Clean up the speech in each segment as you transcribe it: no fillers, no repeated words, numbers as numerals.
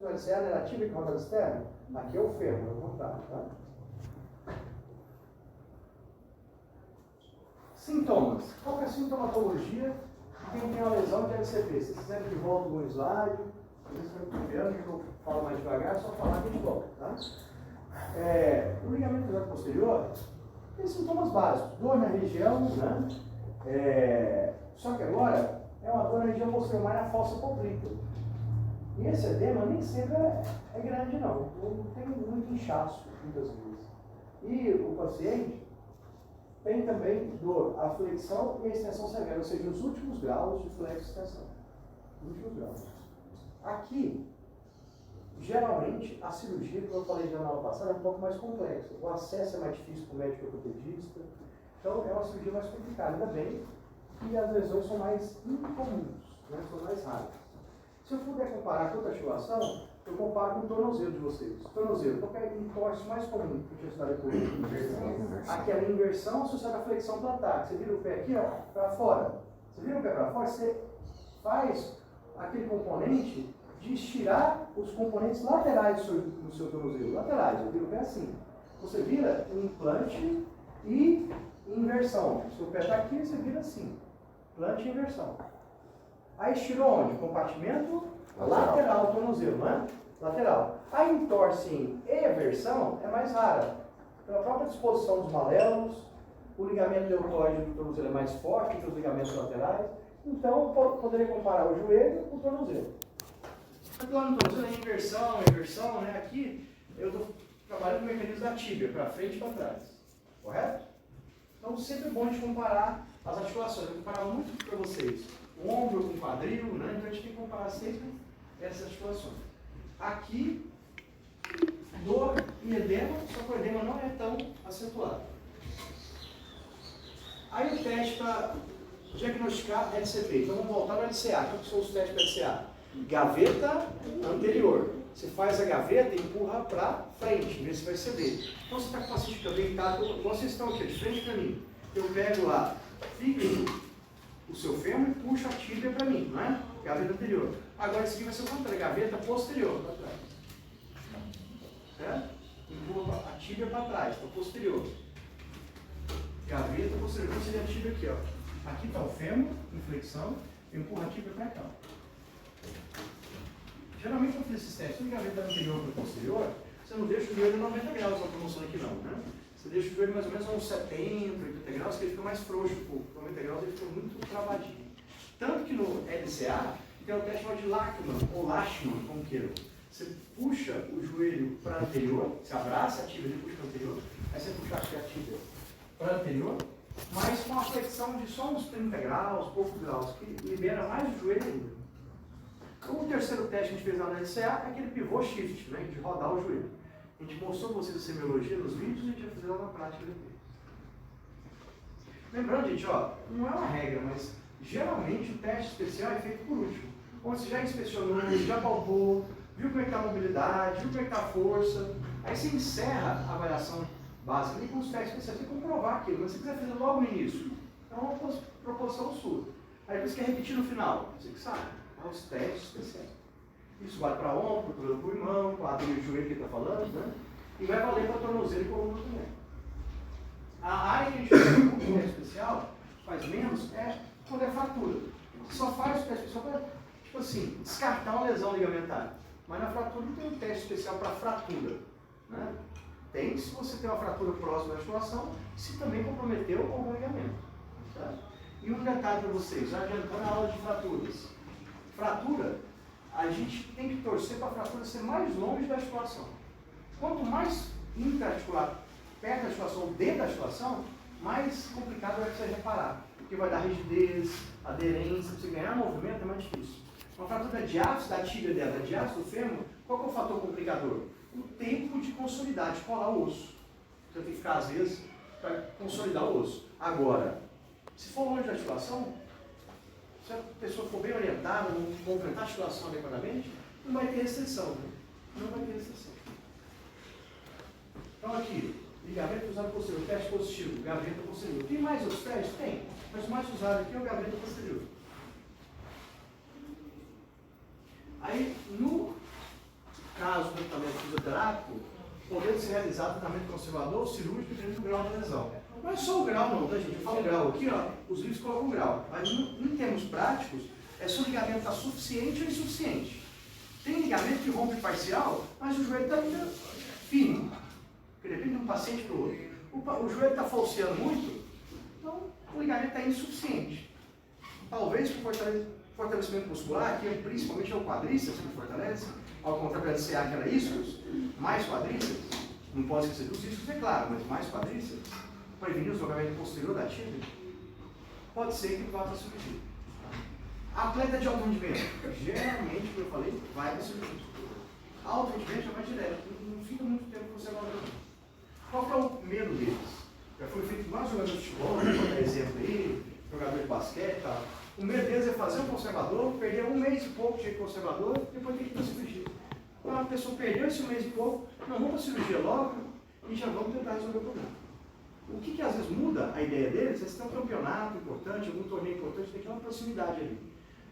Então, LCA é a tíbia que roda externa. Aqui é o fêmur, ao contrário, tá? Sintomas. Qual que é a sintomatologia de quem tem uma lesão de LCP? Se vocês quiserem que volta algum slide, vocês estão copiando, que eu falo mais devagar, é só falar que a gente volta, tá? O ligamento cruzado posterior tem sintomas básicos. Dor na região, né? Só que agora é uma dor na região posterior, mais na fossa poplítea. E esse edema nem sempre é grande, não. Não tem muito inchaço, muitas vezes. E o paciente tem também dor, a flexão e a extensão severa, ou seja, os últimos graus de flexo e extensão. Os últimos graus. Aqui, geralmente, a cirurgia, como eu falei já na aula passada, é um pouco mais complexa. O acesso é mais difícil para o médico ortopedista. Então, é uma cirurgia mais complicada. Ainda bem que as lesões são mais incomuns, né? São mais raras. Se eu puder comparar com outra articulação, eu comparo com o tornozelo de vocês. Tornozelo, qual é a entorse mais comum que eu te estudar depois? Aquela inversão associada à flexão plantar. Você vira o pé aqui, ó, para fora. Você vira o pé para fora, você faz aquele componente de estirar os componentes laterais do seu tornozelo. Laterais, eu viro o pé assim. Você vira um implante e inversão. O seu pé está aqui, você vira assim. Implante e inversão. Aí estirou onde? Compartimento lateral do tornozelo, não é? Lateral. A entorse em eversão é mais rara. Pela própria disposição dos maléolos, o ligamento deltoide do tornozelo é mais forte que os ligamentos laterais. Então, eu poderia comparar o joelho com o tornozelo. Então, lá no tornozelo é inversão, né? Aqui eu estou trabalhando com o mecanismo da tíbia, para frente e para trás. Correto? Então, sempre é bom de comparar as articulações. Eu comparava muito para vocês o ombro com o quadril, né? Então a gente tem que comparar sempre essas articulações. Aqui, dor e edema, só que o edema não é tão acentuado. Aí o teste para diagnosticar LCP. Então vamos voltar no LCA. O que são os testes para LCA? Gaveta anterior. Você faz a gaveta e empurra para frente, vê se vai ceder. Então você está com o paciente deitado, vocês estão aqui de frente para mim. Eu pego lá, fico o seu fêmur e puxa a tíbia para mim, não é? Gaveta anterior. Agora esse aqui vai ser o contrário, gaveta posterior para trás. Certo? Empurra a tíbia para trás, para o posterior. Gaveta posterior. Então seria a tíbia aqui, ó. Aqui está o fêmur, em flexão, eu empurro a tíbia para cá. Geralmente quando eu fiz esses testes, de gaveta anterior para posterior, você não deixa o joelho a 90 graus na promoção aqui não, né? Você deixa o joelho mais ou menos a uns 70, 80 graus, que ele fica mais frouxo um pouco. 90 graus ele fica muito travadinho. Tanto que no LCA tem o teste chamado de Lachman, ou Lachman, como queiram. Você puxa o joelho para anterior, você abraça a tíbia e puxa para anterior, aí você puxa aqui a tíbia para anterior, mas com a flexão de só uns 30 graus, poucos graus, que libera mais o joelho ainda. O terceiro teste que a gente fez na LCA é aquele pivô shift, né, de rodar o joelho. A gente mostrou para vocês a semiologia nos vídeos e a gente vai fazer ela na prática depois. Lembrando, gente, ó, não é uma regra, mas geralmente o teste especial é feito por último. Onde você já inspecionou, já palpou, viu como é que está a mobilidade, viu como é que está a força. Aí você encerra a avaliação básica e com os testes especiais, você tem que comprovar aquilo. Mas se você quiser fazer logo no início, é uma proposição sua. Aí depois quer repetir no final, você que sabe, é os testes especiais. Isso vale para ombro, para o pulmão, quadril e joelho que ele está falando, né? E vai valer para tornozelo e coluna também. A área que a gente faz um teste especial, faz menos, é quando é fratura. Você só faz o teste especial para, tipo assim, descartar uma lesão ligamentar. Mas na fratura não tem um teste especial para fratura, né? Tem se você tem uma fratura próxima da articulação, se também comprometeu algum ligamento. Tá? E um detalhe para vocês, já adiantando a aula de fraturas. Fratura, a gente tem que torcer para a fratura ser mais longe da articulação. Quanto mais intra-articular, perto da articulação ou dentro da articulação, mais complicado vai ser reparar. Porque vai dar rigidez, aderência, você ganhar movimento é mais difícil. Uma fratura de ápice da tíbia dela, da diástole do fêmur, qual que é o fator complicador? O tempo de consolidar, de colar o osso. Você tem que ficar, às vezes, para consolidar o osso. Agora, se for longe da articulação, se a pessoa for bem orientada, não movimentar a articulação adequadamente, não vai ter restrição. Né? Não vai ter restrição. Então aqui, ligamento cruzado posterior, teste positivo, gaveta posterior. Tem mais outros testes? Tem. Mas o mais usado aqui é o gaveta posterior. Aí, no caso do tratamento fisioterápico, podendo ser realizado tratamento conservador ou cirúrgico dependendo do grau da lesão. Não é só o grau não, tá gente? Eu falo grau aqui, ó, os livros colocam grau. Mas em termos práticos, é se o ligamento está suficiente ou insuficiente. Tem ligamento que rompe parcial, mas o joelho está ainda firme. Porque depende de um paciente para o outro. O joelho está falseando muito, então o ligamento está insuficiente. Talvez por fortalecimento muscular, que principalmente é o quadríceps que fortalece, ao contrário do CA que era isquios, mais quadríceps, não pode esquecer dos isquios, é claro, mas mais quadríceps, prevenir o deslocamento posterior da tíbia, pode ser que vá para a cirurgia. Atleta de alto rendimento, geralmente, como eu falei, vai para a cirurgia. Alto rendimento é mais direto, não fica muito tempo conservador. Qual que é o medo deles? Já foi feito mais jogadores de futebol, né? Vou dar exemplo aí, jogador de basquete e tal. O medo deles é fazer um conservador, perder um mês e pouco de conservador, depois ter que ir para a cirurgia. Então a pessoa perdeu esse mês e pouco, não, vamos para a cirurgia logo e já vamos tentar resolver o problema. O que às vezes muda a ideia deles é se tem um campeonato importante, algum torneio importante, tem aquela proximidade ali.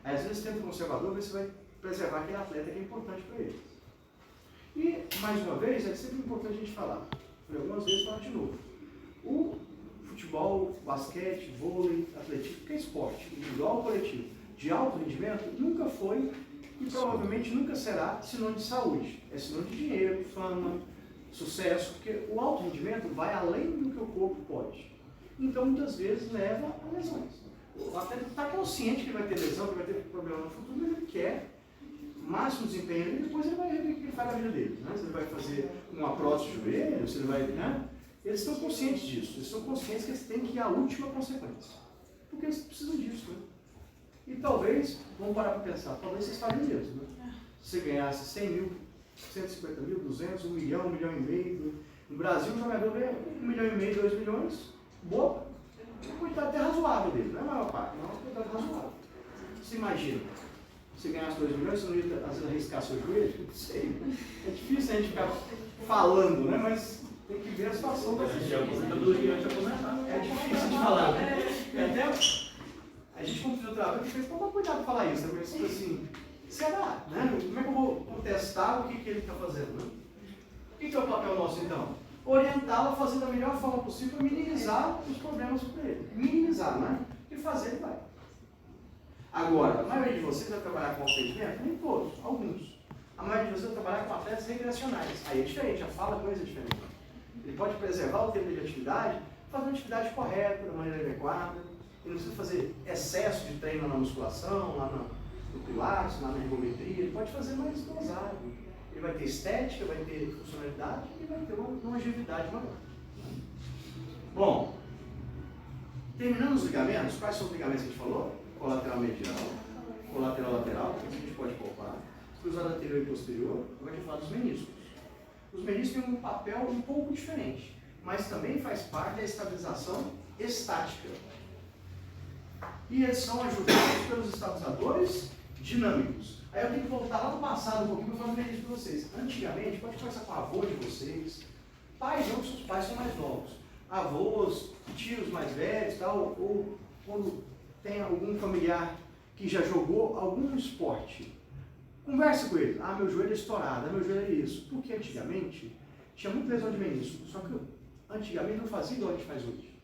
Aí, às vezes tenta um conservador, ver se vai preservar aquele atleta que é importante para eles. E, mais uma vez, é sempre importante a gente falar. Falei algumas vezes, falar de novo. O futebol, basquete, vôlei, atletismo, que é esporte, individual ou coletivo, de alto rendimento, nunca foi e provavelmente nunca será sinônimo de saúde. É sinônimo de dinheiro, fama, sucesso, porque o alto rendimento vai além do que o corpo pode. Então, muitas vezes, leva a lesões. O atleta está consciente que vai ter lesão, que vai ter problema no futuro, mas ele quer máximo desempenho e depois ele vai ver o que ele faz na vida dele. Né? Se ele vai fazer uma prótese de joelho, se ele vai... Né? Eles estão conscientes disso, eles estão conscientes que eles têm que ir à última consequência. Porque eles precisam disso. Né? E talvez, vamos parar para pensar, talvez vocês fariam mesmo. Né? Se você ganhasse 100 mil, 150 mil, 200, 1 milhão, 1 milhão e meio. No Brasil, o jogador ganha 1 milhão e meio, 2 milhões, boa. Uma quantidade até razoável dele, não é a maior parte, não é uma quantidade razoável. Você imagina, se ganhasse 2 milhões, você não ia às vezes arriscar seu joelho? Não sei. É difícil a gente ficar falando, né? Mas tem que ver a situação da gente. É difícil de falar, né? Até a gente, como fisioterapeuta, tem que tomar cuidado de falar isso. Né? Porque assim, será? Né? Como é que eu vou contestar o que ele está fazendo? Né? O que é o papel nosso então? Orientá-lo a fazer da melhor forma possível, minimizar os problemas para ele. Minimizar, né? E fazer ele vai. Agora, a maioria de vocês vai trabalhar com atendimento? Nem todos, alguns. A maioria de vocês vai trabalhar com atletas recreacionais. Aí é diferente, a fala coisa é diferente. Ele pode preservar o tempo de atividade, fazer uma atividade correta, da maneira adequada. Ele não precisa fazer excesso de treino na musculação, lá no pilates, lá na ergometria. Ele pode fazer mais dosado. Ele vai ter estética, vai ter funcionalidade e vai ter uma longevidade maior. Bom, terminando os ligamentos, quais são os ligamentos que a gente falou? Colateral medial, colateral lateral, que a gente pode poupar, cruzado anterior e posterior. Agora a gente fala dos meniscos. Os meniscos têm um papel um pouco diferente, mas também faz parte da estabilização estática. E eles são ajudados pelos estabilizadores dinâmicos. Aí eu tenho que voltar lá no passado um pouquinho para fazer um menisco para vocês. Antigamente, pode conversar com o avô de vocês, pais não, que seus pais são mais novos, avós, tios mais velhos, tal, ou quando tem algum familiar que já jogou algum esporte, converse com ele. Ah, meu joelho é estourado, meu joelho é isso. Porque antigamente tinha muita lesão de menisco, só que antigamente não fazia igual a gente faz hoje.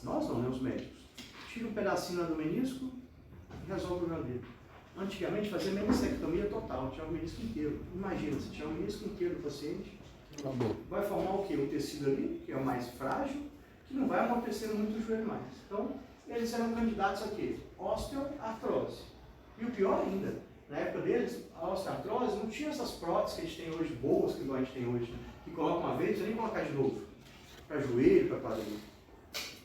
Nós não, né, os médicos. Tira um pedacinho lá do menisco e resolve o problema dele. Antigamente fazia menistectomia total, tinha o menisco inteiro. Imagina, se tinha o menisco inteiro do paciente, vai formar o quê? O tecido ali, que é o mais frágil, que não vai amortecer muito o joelho mais. Então, eles eram candidatos a quê? Osteoartrose. E o pior ainda, na época deles, a osteoartrose não tinha essas próteses que a gente tem hoje, boas que igual a gente tem hoje, que coloca uma vez e nem colocar de novo, para joelho, para quadril.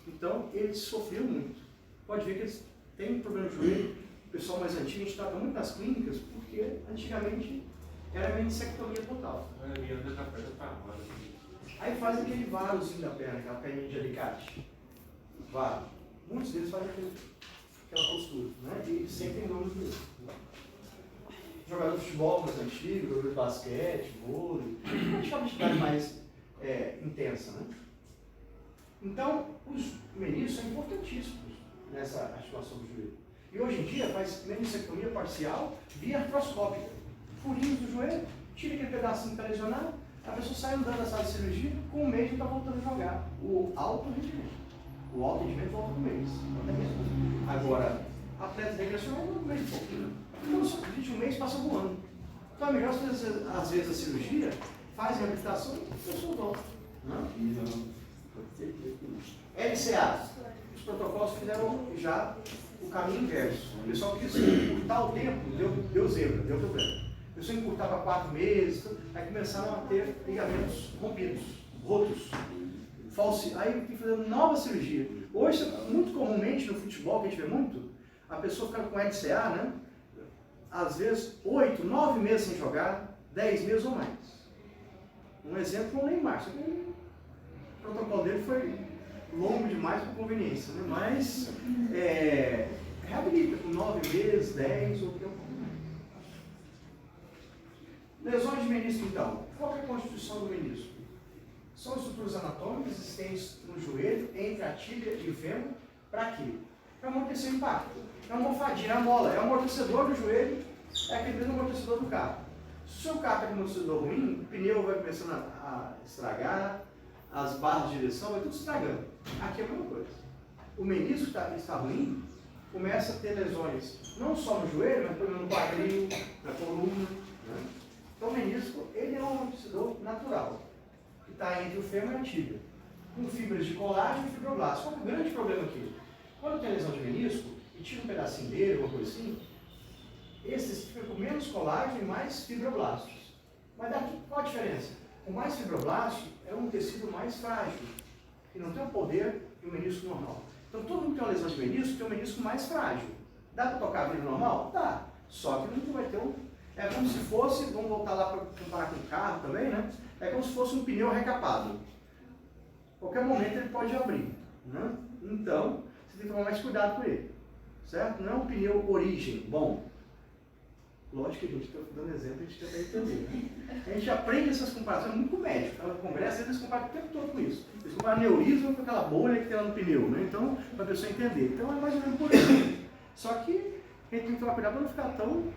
Então, eles sofriam muito. Pode ver que eles têm problema de joelho. O pessoal mais antigo, a gente trata muito nas clínicas, porque antigamente era menissectomia total. Aí faz aquele varozinho da perna, aquela perninha de alicate. Varo. Muitos deles fazem aquela postura, né? E sempre em nome do Deus. Jogador de futebol mais antigo, jogador de basquete, vôlei, uma atividade mais intensa, né? Então, os meniscos são importantíssimos nessa articulação do joelho. E hoje em dia faz menissectomia parcial via artroscópica. Furinhos do joelho, tira aquele pedacinho que está lesionado, a pessoa sai andando da sala de cirurgia, com um mês já está voltando a jogar. O alto rendimento. O alto rendimento volta com um mês. Agora, atletas regressões é um mês e pouquinho. Então, gente, um mês passa voando. Então é melhor, às vezes, a cirurgia faz a reabilitação e a pessoa volta. LCA. Os protocolos fizeram já o caminho inverso. O pessoal quis encurtar o tempo, deu zebra, deu problema. A pessoa encurtava 4 meses, aí começaram a ter ligamentos rompidos, rotos. Aí tem que fazer nova cirurgia. Hoje, muito comumente no futebol, que a gente vê muito, a pessoa fica com LCA, né? Às vezes 8, 9 meses sem jogar, 10 meses ou mais. Um exemplo é o Neymar. O protocolo dele foi longo demais por conveniência, né? Mas reabilita com 9 meses, 10 ou tempo. Lesões de menisco, então. Qual é a constituição do menisco? São estruturas anatômicas existentes no joelho, entre a tíbia e o fêmur. Para quê? Para amortecer o impacto. É uma almofadinha, é a mola, é o amortecedor do joelho, é aquele mesmo amortecedor do carro. Se o seu carro está com um amortecedor ruim, o pneu vai começando a estragar, as barras de direção, vai tudo estragando. Aqui é a mesma coisa. O menisco está ruim, começa a ter lesões, não só no joelho, mas também no quadril, na coluna. Né? Então o menisco, ele é um amortecedor natural, que está entre o fêmur e a tíbia, com fibras de colágeno e fibroblastos. Qual é o grande problema aqui? Quando tem lesão de menisco, e tira um pedacinho dele, alguma coisa assim, esses ficam com menos colágeno e mais fibroblastos. Mas daqui, qual a diferença? O mais fibroblasto é um tecido mais frágil, que não tem o poder de um menisco normal. Então todo mundo que tem uma lesão de menisco tem um menisco mais frágil. Dá para tocar a vida normal? Dá. Só que nunca vai ter um... É como se fosse, vamos voltar lá para comparar com o carro também, né? É como se fosse um pneu recapado. Qualquer momento ele pode abrir. Né? Então, você tem que tomar mais cuidado com ele. Certo? Não é um pneu origem bom. Lógico que a gente está dando exemplo, a gente tenta entender. Né? A gente aprende essas comparações muito com o médico. No congresso eles comparam o tempo todo com isso. Eles comparam aneurisma com aquela bolha que tem lá no pneu. Né? Então, para a pessoa entender. Então é mais ou menos por aí. Só que a gente tem que tomar cuidado para não ficar tão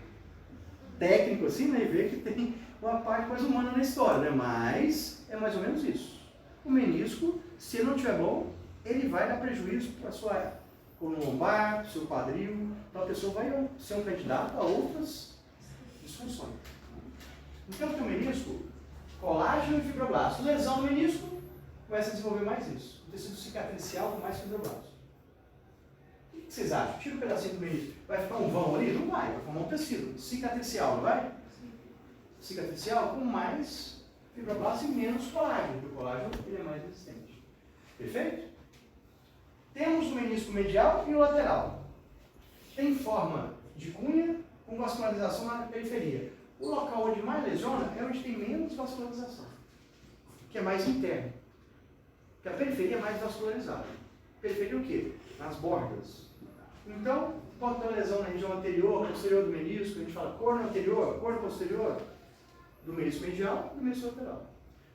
técnico assim, né? E ver que tem uma parte mais humana na história. Né? Mas é mais ou menos isso. O menisco, se ele não estiver bom, ele vai dar prejuízo para a sua coluna lombar, para o seu quadril. Então a pessoa vai ser um candidato a outras disfunções. Então tem o menisco, colágeno e fibroblasto. Lesão do menisco, começa a desenvolver mais isso. O tecido cicatricial com mais fibroblasto. O que vocês acham? Tira um pedacinho do menisco. Vai ficar um vão ali? Não vai formar um tecido. Cicatricial, não vai? Cicatricial com mais fibroblasto e menos colágeno, porque o colágeno ele é mais resistente. Perfeito? Temos o menisco medial e o lateral. Tem forma de cunha com vascularização na periferia. O local onde mais lesiona é onde tem menos vascularização, que é mais interno. Porque a periferia é mais vascularizada. Periferia o quê? Nas bordas. Então, pode ter uma lesão na região anterior, posterior do menisco, a gente fala corno anterior, corno posterior, do menisco medial e do menisco lateral.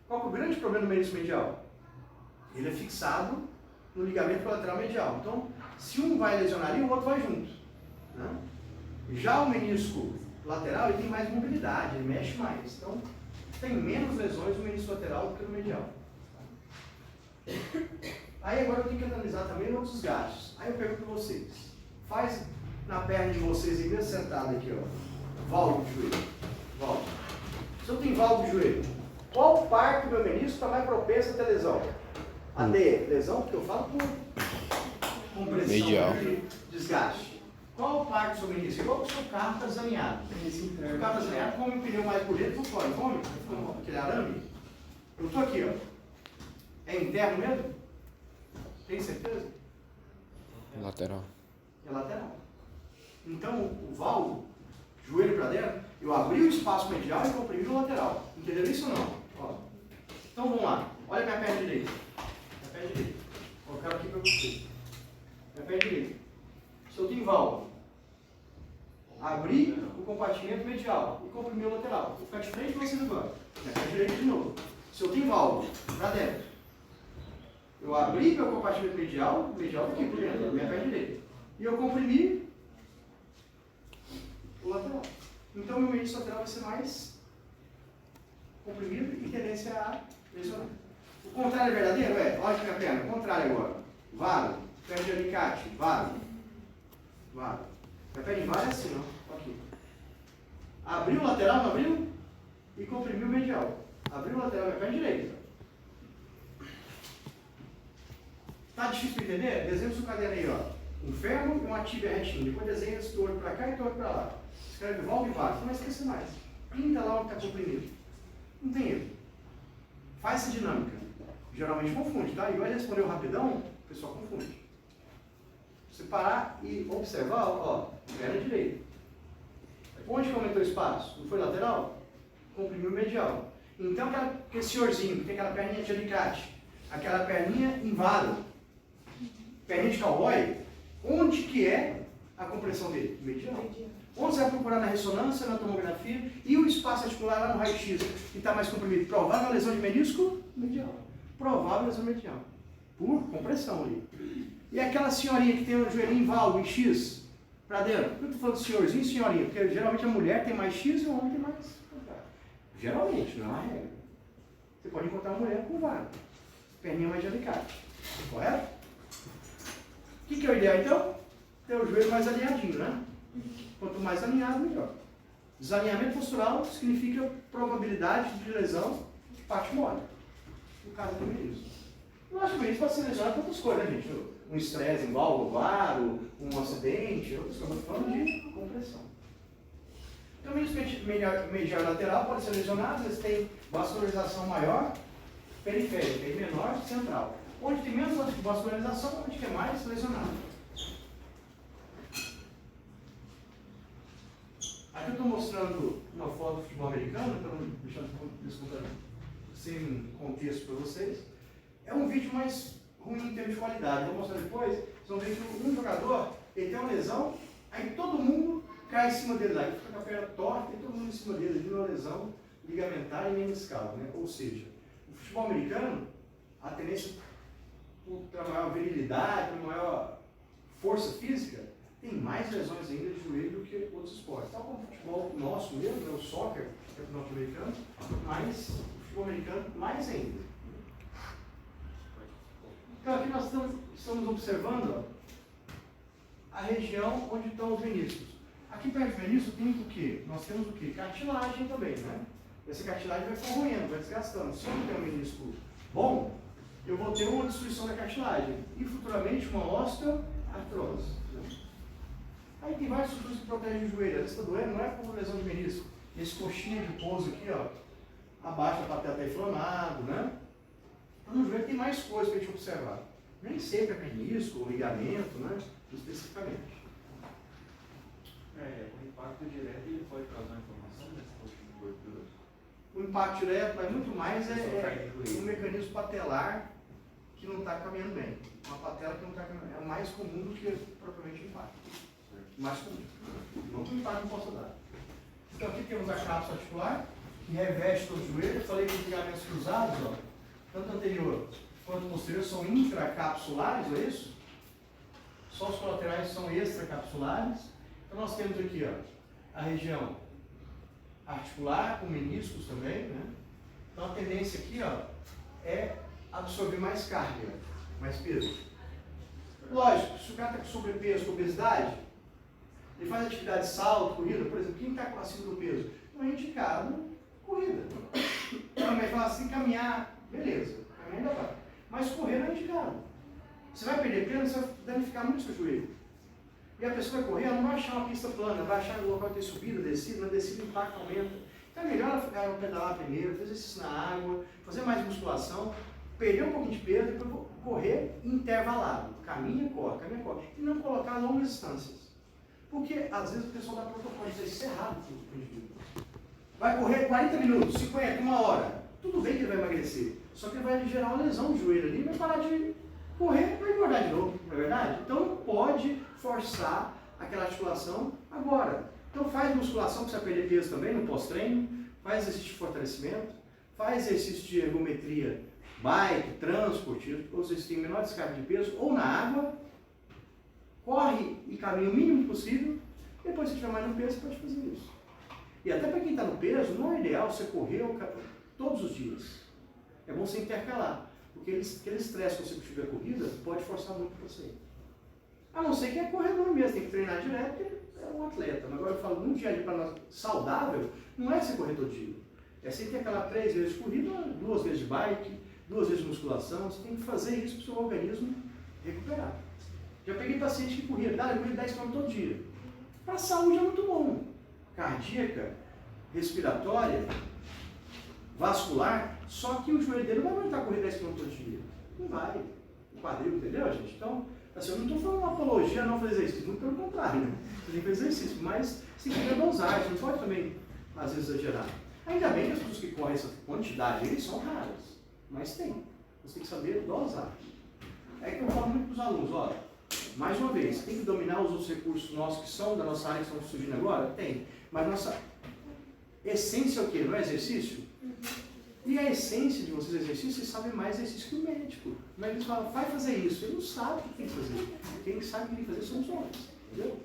Qual é o grande problema do menisco medial? Ele é fixado no ligamento colateral medial. Então, se um vai lesionar ali, o outro vai junto. Né? Já o menisco lateral, ele tem mais mobilidade, ele mexe mais. Então, tem menos lesões no menisco lateral do que no medial. Aí agora eu tenho que analisar também outros desgastes. Aí eu pergunto para vocês, faz na perna de vocês aí, mesmo sentado aqui, ó, válvula de joelho. Válvula. Se eu tenho válvula de joelho, qual parte do meu menisco está mais propensa a ter lesão? A ter lesão, porque eu falo por compressão de desgaste. Qual parte do seu menisco? Igual que o seu carro está desalinhado. O carro está desalinhado, come um pneu mais por dentro, por fora. Come aquele arame. Eu estou aqui, ó. É interno mesmo? Tem certeza? É lateral. É lateral. Então, o valvo, joelho para dentro, eu abri o espaço medial e comprimi o lateral. Entenderam isso ou não? Ó. Então, vamos lá. Olha minha perna direita. Minha perna direita. Vou colocar aqui para você. Minha perna direita. Se eu tenho válvula, abri o compartimento medial e comprimi o lateral. Vou ficar de frente para vocês agora. Minha perna direita de novo. Se eu tenho válvula para dentro, eu abri meu compartimento medial aqui por dentro, minha perna direita. E eu comprimi o lateral. Então, meu menisco lateral vai ser mais comprimido e tendência a lesionar. O contrário é verdadeiro? É. Olha aqui a perna. O contrário agora. Varo. Perna de alicate. Varo. Varo. A perna de varo é assim, ó. Aqui. Abriu o lateral, não abriu? E comprimiu o medial. Abriu o lateral, minha perna direita. Tá difícil de entender? Desenha o seu caderno aí, ó. Um ferro e uma tíbia retinha. Depois desenha esse torto para cá e torto para lá. Escreve volta e varo. Não vai esquecer mais. Pinta lá onde está comprimido. Não tem erro. Faz essa dinâmica. Geralmente confunde, tá? E vai responder rapidão, o pessoal confunde. Você parar e observar, ó, perna direita. Onde que aumentou o espaço? Não foi lateral? Comprimiu o medial. Então, aquele senhorzinho que tem aquela perninha de alicate, aquela perninha em varo, perninha de cowboy, onde que é a compressão dele? Medial. Onde você vai procurar na ressonância, na tomografia, e o espaço articular lá no raio-x, que está mais comprimido? Provável lesão de menisco? Medial. Provável lesão medial. Por compressão ali. E aquela senhorinha que tem o joelhinho em valgo, em X, para dentro? Eu estou falando de senhorzinho e senhorinha, porque geralmente a mulher tem mais X e o homem tem mais. Geralmente, não é uma regra. Você pode encontrar uma mulher com vago. Perninha mais de alicate. Correto? O que é o ideal então? Ter o joelho mais alinhadinho, né? Quanto mais alinhado, melhor. Desalinhamento postural significa probabilidade de lesão de parte mole. No caso do menisco. Eu acho que o menisco pode ser lesionado por outras coisas, né, gente? Um estresse em válvula, varo, um acidente, outras coisas. Estamos falando de compressão. Então, o menisco medial lateral pode ser lesionado, às vezes tem vascularização maior, periférica, e menor, central. Onde tem menos vascularização, onde tem mais lesionado. Aqui eu estou mostrando uma foto do futebol americano, para não deixar sem contexto para vocês. É um vídeo mais ruim em termos de qualidade. Vou mostrar depois. Vocês vão ver que um jogador ele tem uma lesão, aí todo mundo cai em cima dele lá. Ele fica com a perna torta e todo mundo em cima dele. Ele tem uma lesão ligamentar e meniscal. Né? Ou seja, o futebol americano, a tendência para maior virilidade, para maior força física, tem mais lesões ainda de joelho do que outros esportes. Tal como o futebol nosso mesmo, né, o soccer, que é o norte-americano, mas o futebol americano mais ainda. Então aqui nós estamos observando ó, a região onde estão os meniscos. Aqui perto do menisco tem o quê? Nós temos o quê? Cartilagem também, né? Essa cartilagem vai corroendo, vai desgastando. Se eu não tenho um menisco bom, eu vou ter uma destruição da cartilagem e futuramente uma osteoartrose. Aí tem várias estruturas que protegem o joelho. Às vezes está doendo, não é como lesão de menisco. Esse coxinha de pouso aqui, ó, abaixo da patela está inflamado, né? Então no joelho tem mais coisas para a gente observar. Nem sempre é menisco ou ligamento, né? Especificamente. O impacto direto ele pode causar inflamação nesse coxinha de gordura? O impacto direto é muito mais um mecanismo patelar que não está caminhando bem. Uma patela que não está caminhando bem. É mais comum do que propriamente o impacto. Mais comum. Não que o impacto não possa dar. Então aqui temos a cápsula articular, que reveste todo o joelho. Eu falei que os ligamentos cruzados, ó, tanto anterior quanto posterior, são intracapsulares, não é isso? Só os colaterais são extracapsulares. Então nós temos aqui ó, a região articular, com meniscos também, né? Então a tendência aqui ó, é absorver mais carga, mais peso. Lógico, se o cara está com sobrepeso, com obesidade, ele faz atividade de salto, corrida, por exemplo, quem está acima do peso? Não é indicado corrida. Mas fala assim, caminhar, beleza, caminhar ainda vai. Mas correr não é indicado. Você vai perder peso, você vai danificar muito o seu joelho. E a pessoa vai correr, ela não vai achar uma pista plana, vai achar que o local tem subida, descida, na descida o impacto aumenta. Então é melhor ela pedalar primeiro, fazer exercício na água, fazer mais musculação, perder um pouquinho de peso, depois correr intervalado. Caminha, corre. E não colocar longas distâncias. Porque às vezes o pessoal dá protocolo, isso é errado para o indivíduo. Vai correr 40 minutos, 50, 1 hora. Tudo bem que ele vai emagrecer. Só que ele vai gerar uma lesão no joelho ali, vai parar de correr, vai engordar de novo, não é verdade? Então não pode forçar aquela articulação agora. Então faz musculação para você perder peso também no pós-treino, faz exercício de fortalecimento, faz exercício de ergometria, bike, transporte, ou seja, tem menor descarga de peso, ou na água, corre e caminha o mínimo possível, depois se tiver mais no peso, você pode fazer isso. E até para quem está no peso, não é ideal você correr todos os dias. É bom você intercalar, porque aquele estresse que você tiver corrida pode forçar muito você. A não ser que é corredor mesmo, tem que treinar direto, porque é um atleta. Mas agora eu falo, num dia a dia para nós saudável, não é ser corredor de dia. É você intercalar 3 vezes de corrida, 2 vezes de bike, 2 vezes de musculação. Você tem que fazer isso para o seu organismo recuperar. Já peguei paciente que corria, eu corria 10 km todo dia. Para a saúde é muito bom. Cardíaca, respiratória, vascular, só que o joelho dele não vai aguentar correr 10 km todo dia. Não vai. O quadril, entendeu, gente? Então, assim, eu não estou falando uma apologia a não fazer exercício, muito pelo contrário, né? Você tem que fazer exercício, mas você tem que ter dosagem, você não pode também, às vezes, exagerar. Ainda bem que as pessoas que correm essa quantidade aí são raras, mas tem. Você tem que saber dosar. É que eu falo muito para os alunos, olha, mais uma vez, tem que dominar os outros recursos nossos que são da nossa área, que estão surgindo agora? Tem. Mas nossa essência é o quê? Não é exercício? E a essência de vocês exercício, vocês sabem mais exercício que o médico. O médico fala, vai fazer isso. Ele não sabe o que tem que fazer. Quem sabe o que tem que fazer são os homens. Entendeu?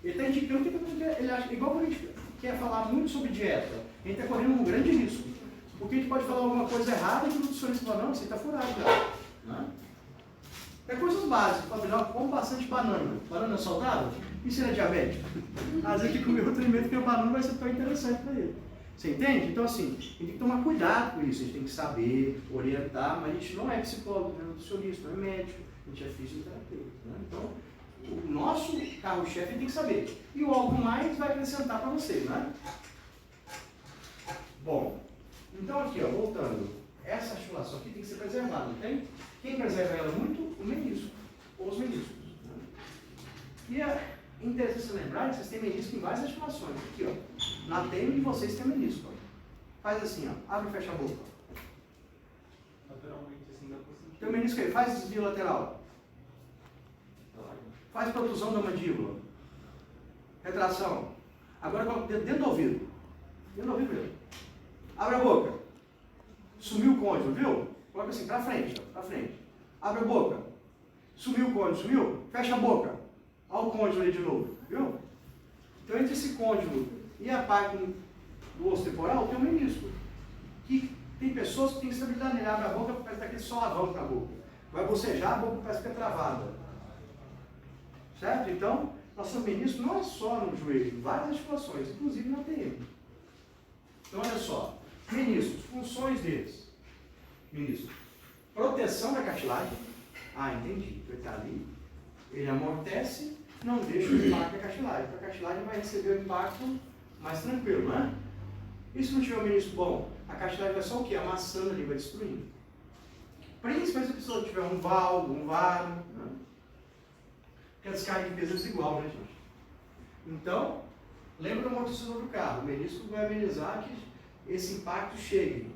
Ele está indicando o que ele acha. Igual quando a gente quer falar muito sobre dieta, a gente está correndo um grande risco. Porque a gente pode falar alguma coisa errada e o nutricionista fala, não, você está furado já. Não? É coisas básicas. Afinal, come bastante banana. Banana é saudável? E se ele é diabético? Às vezes que comer outro alimento que a banana vai ser tão interessante para ele. Você entende? Então, assim, a gente tem que tomar cuidado com isso. A gente tem que saber, orientar, mas a gente não é psicólogo, não é nutricionista, não é médico, a gente é fisioterapeuta. Né? Então, o nosso carro-chefe tem que saber. E o algo mais vai acrescentar para você, né? Bom, então aqui, ó, voltando. Essa articulação aqui tem que ser preservada, não tem? Quem preserva ela muito? O menisco, ou os meniscos. Né? E é interessante se lembrar que vocês têm menisco em várias articulações. Aqui, ó. Na tênia de vocês tem menisco. Ó. Faz assim, ó. Abre e fecha a boca. Lateralmente, assim, dá pra sentir. Tem o menisco aí. Faz desvio lateral. Faz protusão da mandíbula. Retração. Agora coloca dentro do ouvido. Dentro do ouvido mesmo. Abre a boca. Sumiu o côndilo, viu? Coloca assim, pra frente, ó. Pra frente. Abre a boca. Sumiu o côndilo, sumiu? Fecha a boca. Olha o côndilo ali de novo, viu? Então, entre esse côndilo e a parte do osso temporal, tem um menisco. Que tem pessoas que têm estabilidade nele. Abre a boca, parece aquele solavão na boca. Vai bocejar, a boca parece que é travada. Certo? Então, nosso menisco não é só no joelho, em várias articulações, inclusive na TM. Então, olha só. Meniscos, funções deles. Menisco. Proteção da cartilagem. Ah, entendi. Ele está ali. Ele amortece, não deixa o impacto da cartilagem. Porque a cartilagem vai receber o impacto mais tranquilo, né? E se não tiver um menisco bom, a cartilagem vai só o quê? Amassando ali, vai destruindo. Principalmente se a pessoa tiver um valgo, um varo, né? Porque a descarga de peso é desigual, né, gente? Então, lembra do amortecedor do carro. O menisco vai amenizar que esse impacto chegue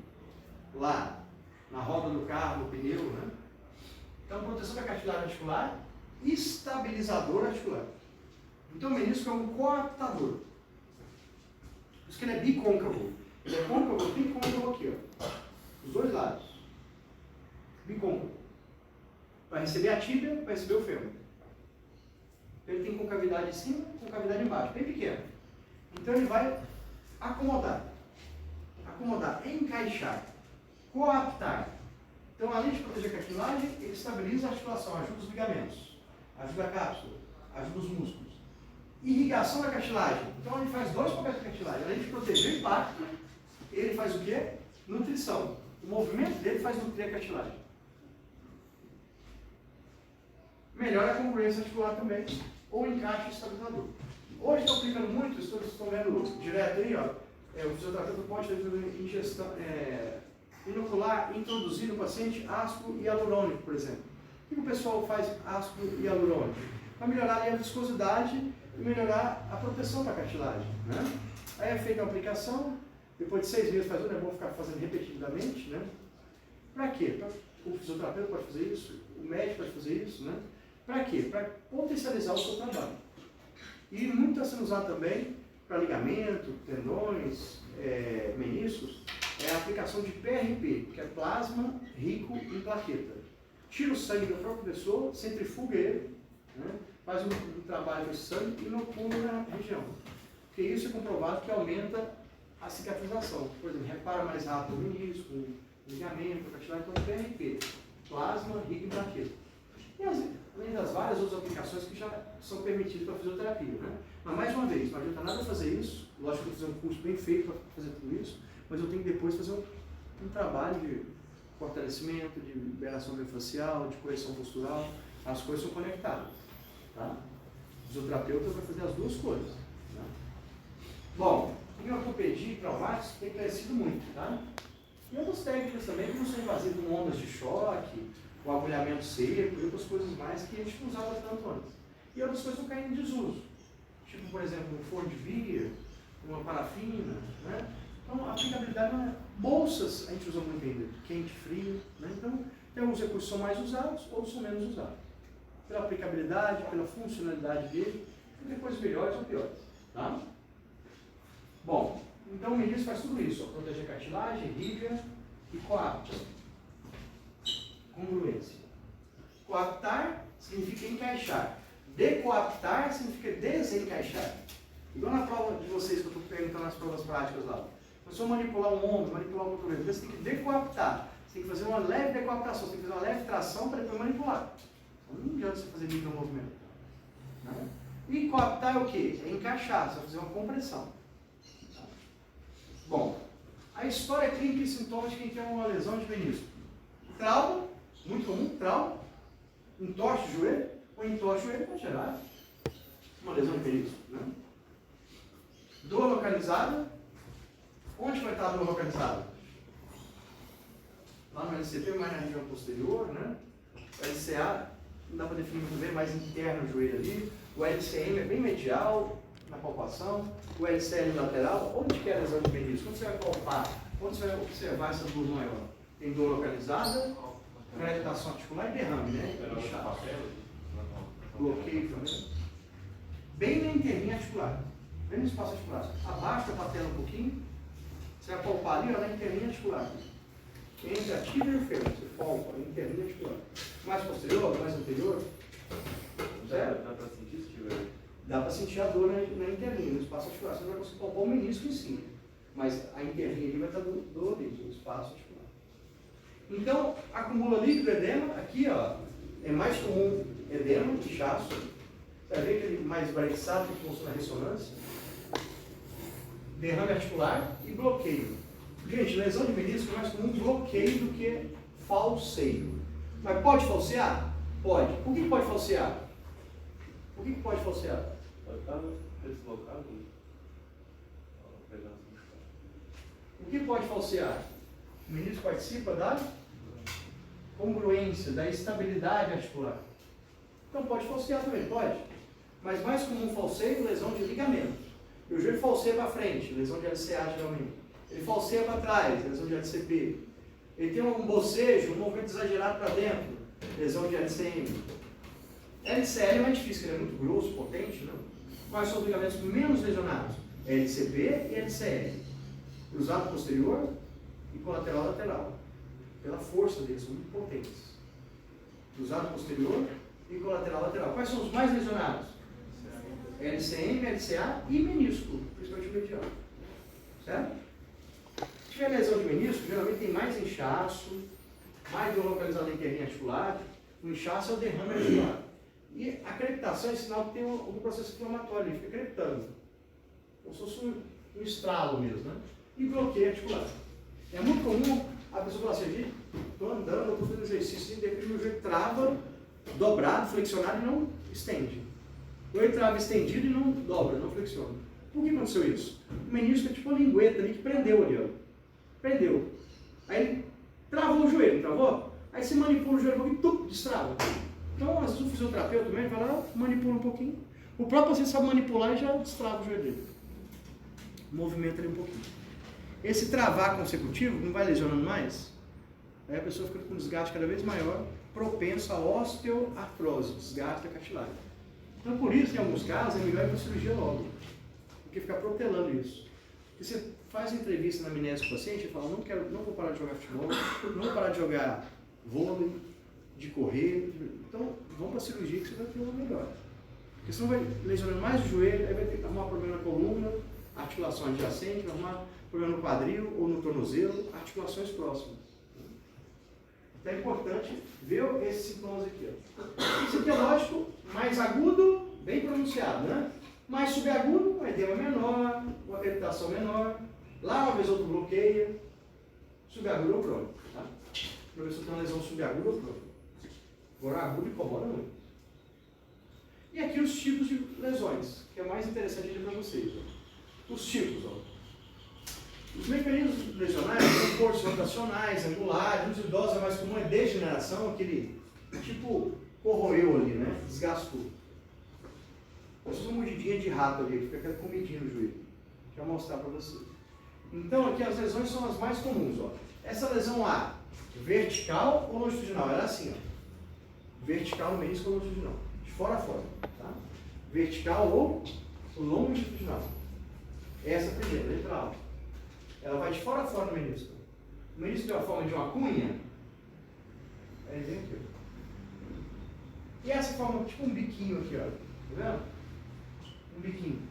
lá, na roda do carro, no pneu, né? Então, proteção da cartilagem articular, estabilizador articular. Então, o menisco é um coaptador. Por isso que ele é bicôncavo. Ele é côncavo, bicôncavo aqui, ó. Os dois lados. Bicôncavo. Vai receber a tíbia, vai receber o fêmur. Ele tem concavidade em cima, concavidade embaixo, bem pequeno. Então, ele vai acomodar. Acomodar, encaixar, coaptar. Então, além de proteger a cartilagem, ele estabiliza a articulação, ajuda os ligamentos, ajuda a cápsula, ajuda os músculos. Irrigação da cartilagem. Então, ele faz dois papéis da cartilagem. Além de proteger o impacto, ele faz o quê? Nutrição. O movimento dele faz nutrir a cartilagem. Melhora a congruência articular também, ou encaixe estabilizador. Hoje estou aplicando muito, estão vendo direto aí, ó, o fisioterapeuta pode fazer ingestão, inocular, introduzir no paciente ácido hialurônico, por exemplo. O que o pessoal faz ácido hialurônico? Para melhorar a viscosidade e melhorar a proteção da cartilagem. Né? Aí é feita a aplicação, depois de 6 meses faz é bom ficar fazendo repetidamente. Né? Para quê? O fisioterapeuta pode fazer isso, o médico pode fazer isso. Né? Para quê? Para potencializar o seu trabalho. E muito está sendo usado também para ligamento, tendões, meniscos, é a aplicação de PRP, que é plasma rico em plaqueta. Tira o sangue da própria pessoa, centrifuga ele, né, faz um trabalho de sangue e inocula na região. Porque isso é comprovado que aumenta a cicatrização. Por exemplo, repara mais rápido o menisco, ligamento, cartilagem, então PRP, plasma, riga e plaqueta. E além das várias outras aplicações que já são permitidas para a fisioterapia, né? Mas mais uma vez, não adianta nada fazer isso, lógico que eu vou fazer um curso bem feito para fazer tudo isso, mas eu tenho que depois fazer um trabalho de fortalecimento, de liberação miofascial, de correção postural, as coisas são conectadas. Tá? O fisioterapeuta vai fazer as duas coisas. Tá? Bom, em ortopedia e traumáticos tem crescido muito. Tá? E outras técnicas também que não são invasivas, como ondas de choque, o agulhamento seco e outras coisas mais que a gente não usava tanto antes. E outras coisas estão caindo em desuso. Tipo, por exemplo, um forno de via, uma parafina, né? Então, a aplicabilidade não é... Bolsas a gente usa muito ainda, quente, frio, né? Então, tem alguns recursos que são mais usados, outros são menos usados. Pela aplicabilidade, pela funcionalidade dele, e depois melhores ou piores, tá? Bom, então o menisco faz tudo isso, ó, proteger cartilagem, riga e coapta. Congruência. Coaptar significa encaixar. Decoaptar significa desencaixar. Igual na prova de vocês que eu estou perguntando nas provas práticas lá. Se eu manipular um ombro, manipular um cotovelo, você tem que decoaptar. Você tem que fazer uma leve decoaptação, você tem que fazer uma leve tração para depois manipular. Então, não adianta você fazer micromovimento. Né? E coaptar é o quê? É encaixar, você vai fazer uma compressão. Bom, a história clínica e sintomas de quem tem uma lesão de menisco. Trauma, muito comum, trauma, entorse de joelho, ou entorse de joelho pode gerar uma lesão de menisco. Né? Dor localizada. Onde vai estar a dor localizada? Lá no LCP, mais na região posterior, né? O LCA, não dá para definir muito bem, mais interno o joelho ali. O LCM é bem medial, na palpação. O LCL lateral, onde que é a lesão de menisco? Onde você vai palpar? Onde você vai observar essa dor maior? Tem dor localizada, crevitação articular e derrame, né? Bloqueio também. Bem na interninha articular, bem no espaço articular. Abaixo da patela um pouquinho. Você vai palpar ali, ó, na interninha articular. Entre a tíbia e o fêmur, você palpa, na interninha articular. Mais posterior, mais anterior. Certo? Dá para sentir se tiver? Dá para sentir a dor na interninha, no espaço articular. Você não vai conseguir palpar o menisco em si. Mas a interninha ali vai estar dolorido, no espaço articular. Então, acumula líquido, edema. Aqui, ó, é mais comum edema, inchaço. Você vai ver aquele mais esbranquiçado que funciona na ressonância. Derrame articular e bloqueio. Gente, lesão de menisco é mais comum bloqueio do que falseio. Mas pode falsear? Pode. Por que pode falsear? Por que pode falsear? Pode estar deslocado. O que pode falsear? O menisco participa da congruência, da estabilidade articular. Então pode falsear também, pode. Mas mais comum falseio, lesão de ligamento. E o joelho falseia para frente, lesão de LCA geralmente. Ele falseia para trás, lesão de LCP. Ele tem um bocejo, um movimento exagerado para dentro, lesão de LCM. LCL é mais difícil, ele é muito grosso, potente, não? Quais são os ligamentos menos lesionados? LCP e LCL. Cruzado posterior e colateral lateral. Pela força deles, são muito potentes. Cruzado posterior e colateral lateral. Quais são os mais lesionados? LCM, LCA e menisco, principalmente o medial. Certo? Se tiver lesão de menisco, geralmente tem mais inchaço, mais dor localizada na interninha articular. O inchaço é o derrame articular. E a crepitação é sinal que tem um processo inflamatório, ele fica crepitando. Como se fosse um estralo mesmo, né? E bloqueio articular. É muito comum a pessoa falar assim, estou andando, estou fazendo exercício, de repente o joelho trava, dobrado, flexionado e não estende. O joelho trava estendido e não dobra, não flexiona. Por que aconteceu isso? O menisco é tipo uma lingueta ali que prendeu ali, ó. Prendeu. Aí ele travou o joelho, travou? Aí você manipula o joelho um pouquinho, destrava. Então, às vezes o fisioterapeuta também vai lá, manipula um pouquinho. O próprio paciente sabe manipular e já destrava o joelho dele. Movimenta ele um pouquinho. Esse travar consecutivo não vai lesionando mais? Aí a pessoa fica com um desgaste cada vez maior, propenso a osteoartrose, desgaste da cartilagem. Então, por isso, em alguns casos, é melhor ir para a cirurgia logo, porque ficar protelando isso. Porque você faz entrevista na amnésia com o paciente e fala, não vou parar de jogar futebol, não vou parar de jogar vôlei, de correr. Então, vamos para a cirurgia que você vai ter uma melhor. Porque senão vai lesionando mais o joelho, aí vai ter que arrumar problema na coluna, articulação adjacente, vai arrumar problema no quadril ou no tornozelo, articulações próximas. Então é importante ver esses sintomas aqui. Ó. Isso aqui é lógico, mais agudo, bem pronunciado, né? Mais subagudo, um edema menor, uma crepitação menor. Lá uma vez outro bloqueia. Subagudo ou crônico. Tá? Para ver se eu tenho uma lesão subaguda ou crônica. Agora agudo incomoda muito. E aqui os tipos de lesões, que é mais interessante para vocês. Ó. Os tipos, ó. Os mecanismos lesionais são forças rotacionais, angulares, nos idosos é mais comum é degeneração, aquele tipo corroeu ali, né? Desgastou. Isso é uma mordidinha de rato ali, fica aquela comidinha no joelho. Deixa eu mostrar para vocês. Então aqui as lesões são as mais comuns, ó. Essa lesão A, vertical ou longitudinal? Era assim, ó. Vertical no menisco ou longitudinal. De fora a fora, tá? Vertical ou longitudinal. Essa primeira, letra A. Ela vai de fora a fora no menisco. O menisco tem a forma de uma cunha. É isso aqui. E essa forma, tipo um biquinho aqui, ó. Tá vendo? Um biquinho.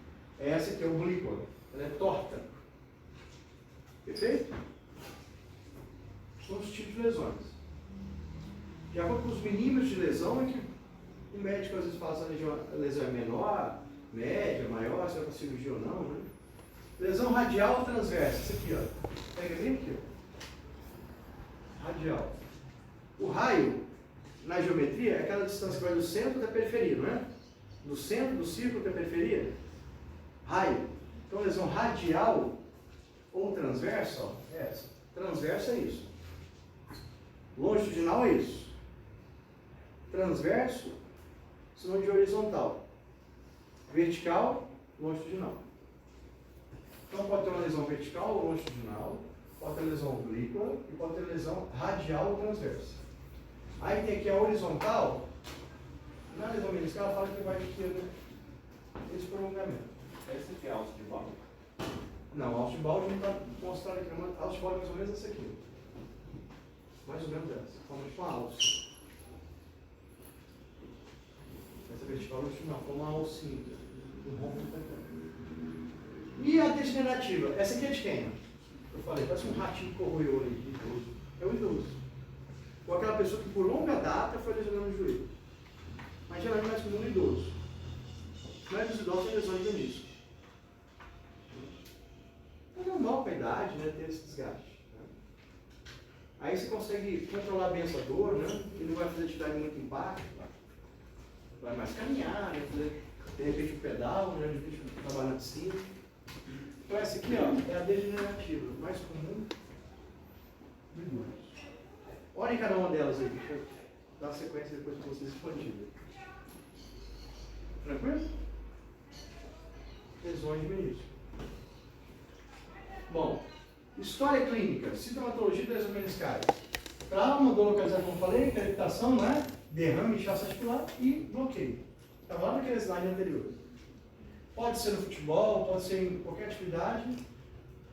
Essa aqui é o oblíqua. Ela é torta. Perfeito? São os tipos de lesões. De acordo com os milímetros de lesão, é que o médico às vezes fala se a lesão é menor, média, maior, se é para cirurgia ou não, né? Lesão radial ou transversa. Isso aqui, ó. Pega bem aqui, ó. Radial. O raio, na geometria, é aquela distância que vai do centro da periferia, não é? Do centro do círculo até a periferia. Raio. Então, lesão radial ou transversa, ó, é essa. Transversa é isso. Longitudinal é isso. Transverso, sinônimo de horizontal. Vertical, longitudinal. Então pode ter uma lesão vertical ou longitudinal, pode ter lesão oblíqua e pode ter lesão radial ou transversa. Aí tem aqui a horizontal, na lesão meniscal ela fala que vai ter esse prolongamento. Esse aqui é alça de balde? Não, alça de balde não está mostrado aqui, mas alça de balde é mais ou menos essa aqui. Mais ou menos essa, forma de uma alça. Essa vertical longitudinal, como uma alcinha, um rombo para cá. E a degenerativa? Essa aqui é de quem? Eu falei, parece um ratinho que corroeu ali, idoso. É o idoso. Ou aquela pessoa que por longa data foi lesionando o joelho. Mas geralmente mais comum no idoso. Não é dos idosos, é lesões de menisco. É normal com a idade, né, ter esse desgaste. Né? Aí você consegue controlar bem essa dor, né? E não vai fazer atividade muito impacto. Vai mais caminhar, né? Fazer, de repente o pedal, né? De repente trabalhar na piscina. Então essa aqui, ó, é a degenerativa, mais comum do idoso. Olhem cada uma delas aí, deixa eu dar uma sequência depois para vocês expandirem. Tranquilo? Lesões de menisco. Bom, história clínica, sintomatologia das lesões meniscais. Trauma, dor localizada, como eu falei, crepitação, né? Derrame, inchaço articular e bloqueio. Estava lá naquele slide anterior. Pode ser no futebol, pode ser em qualquer atividade.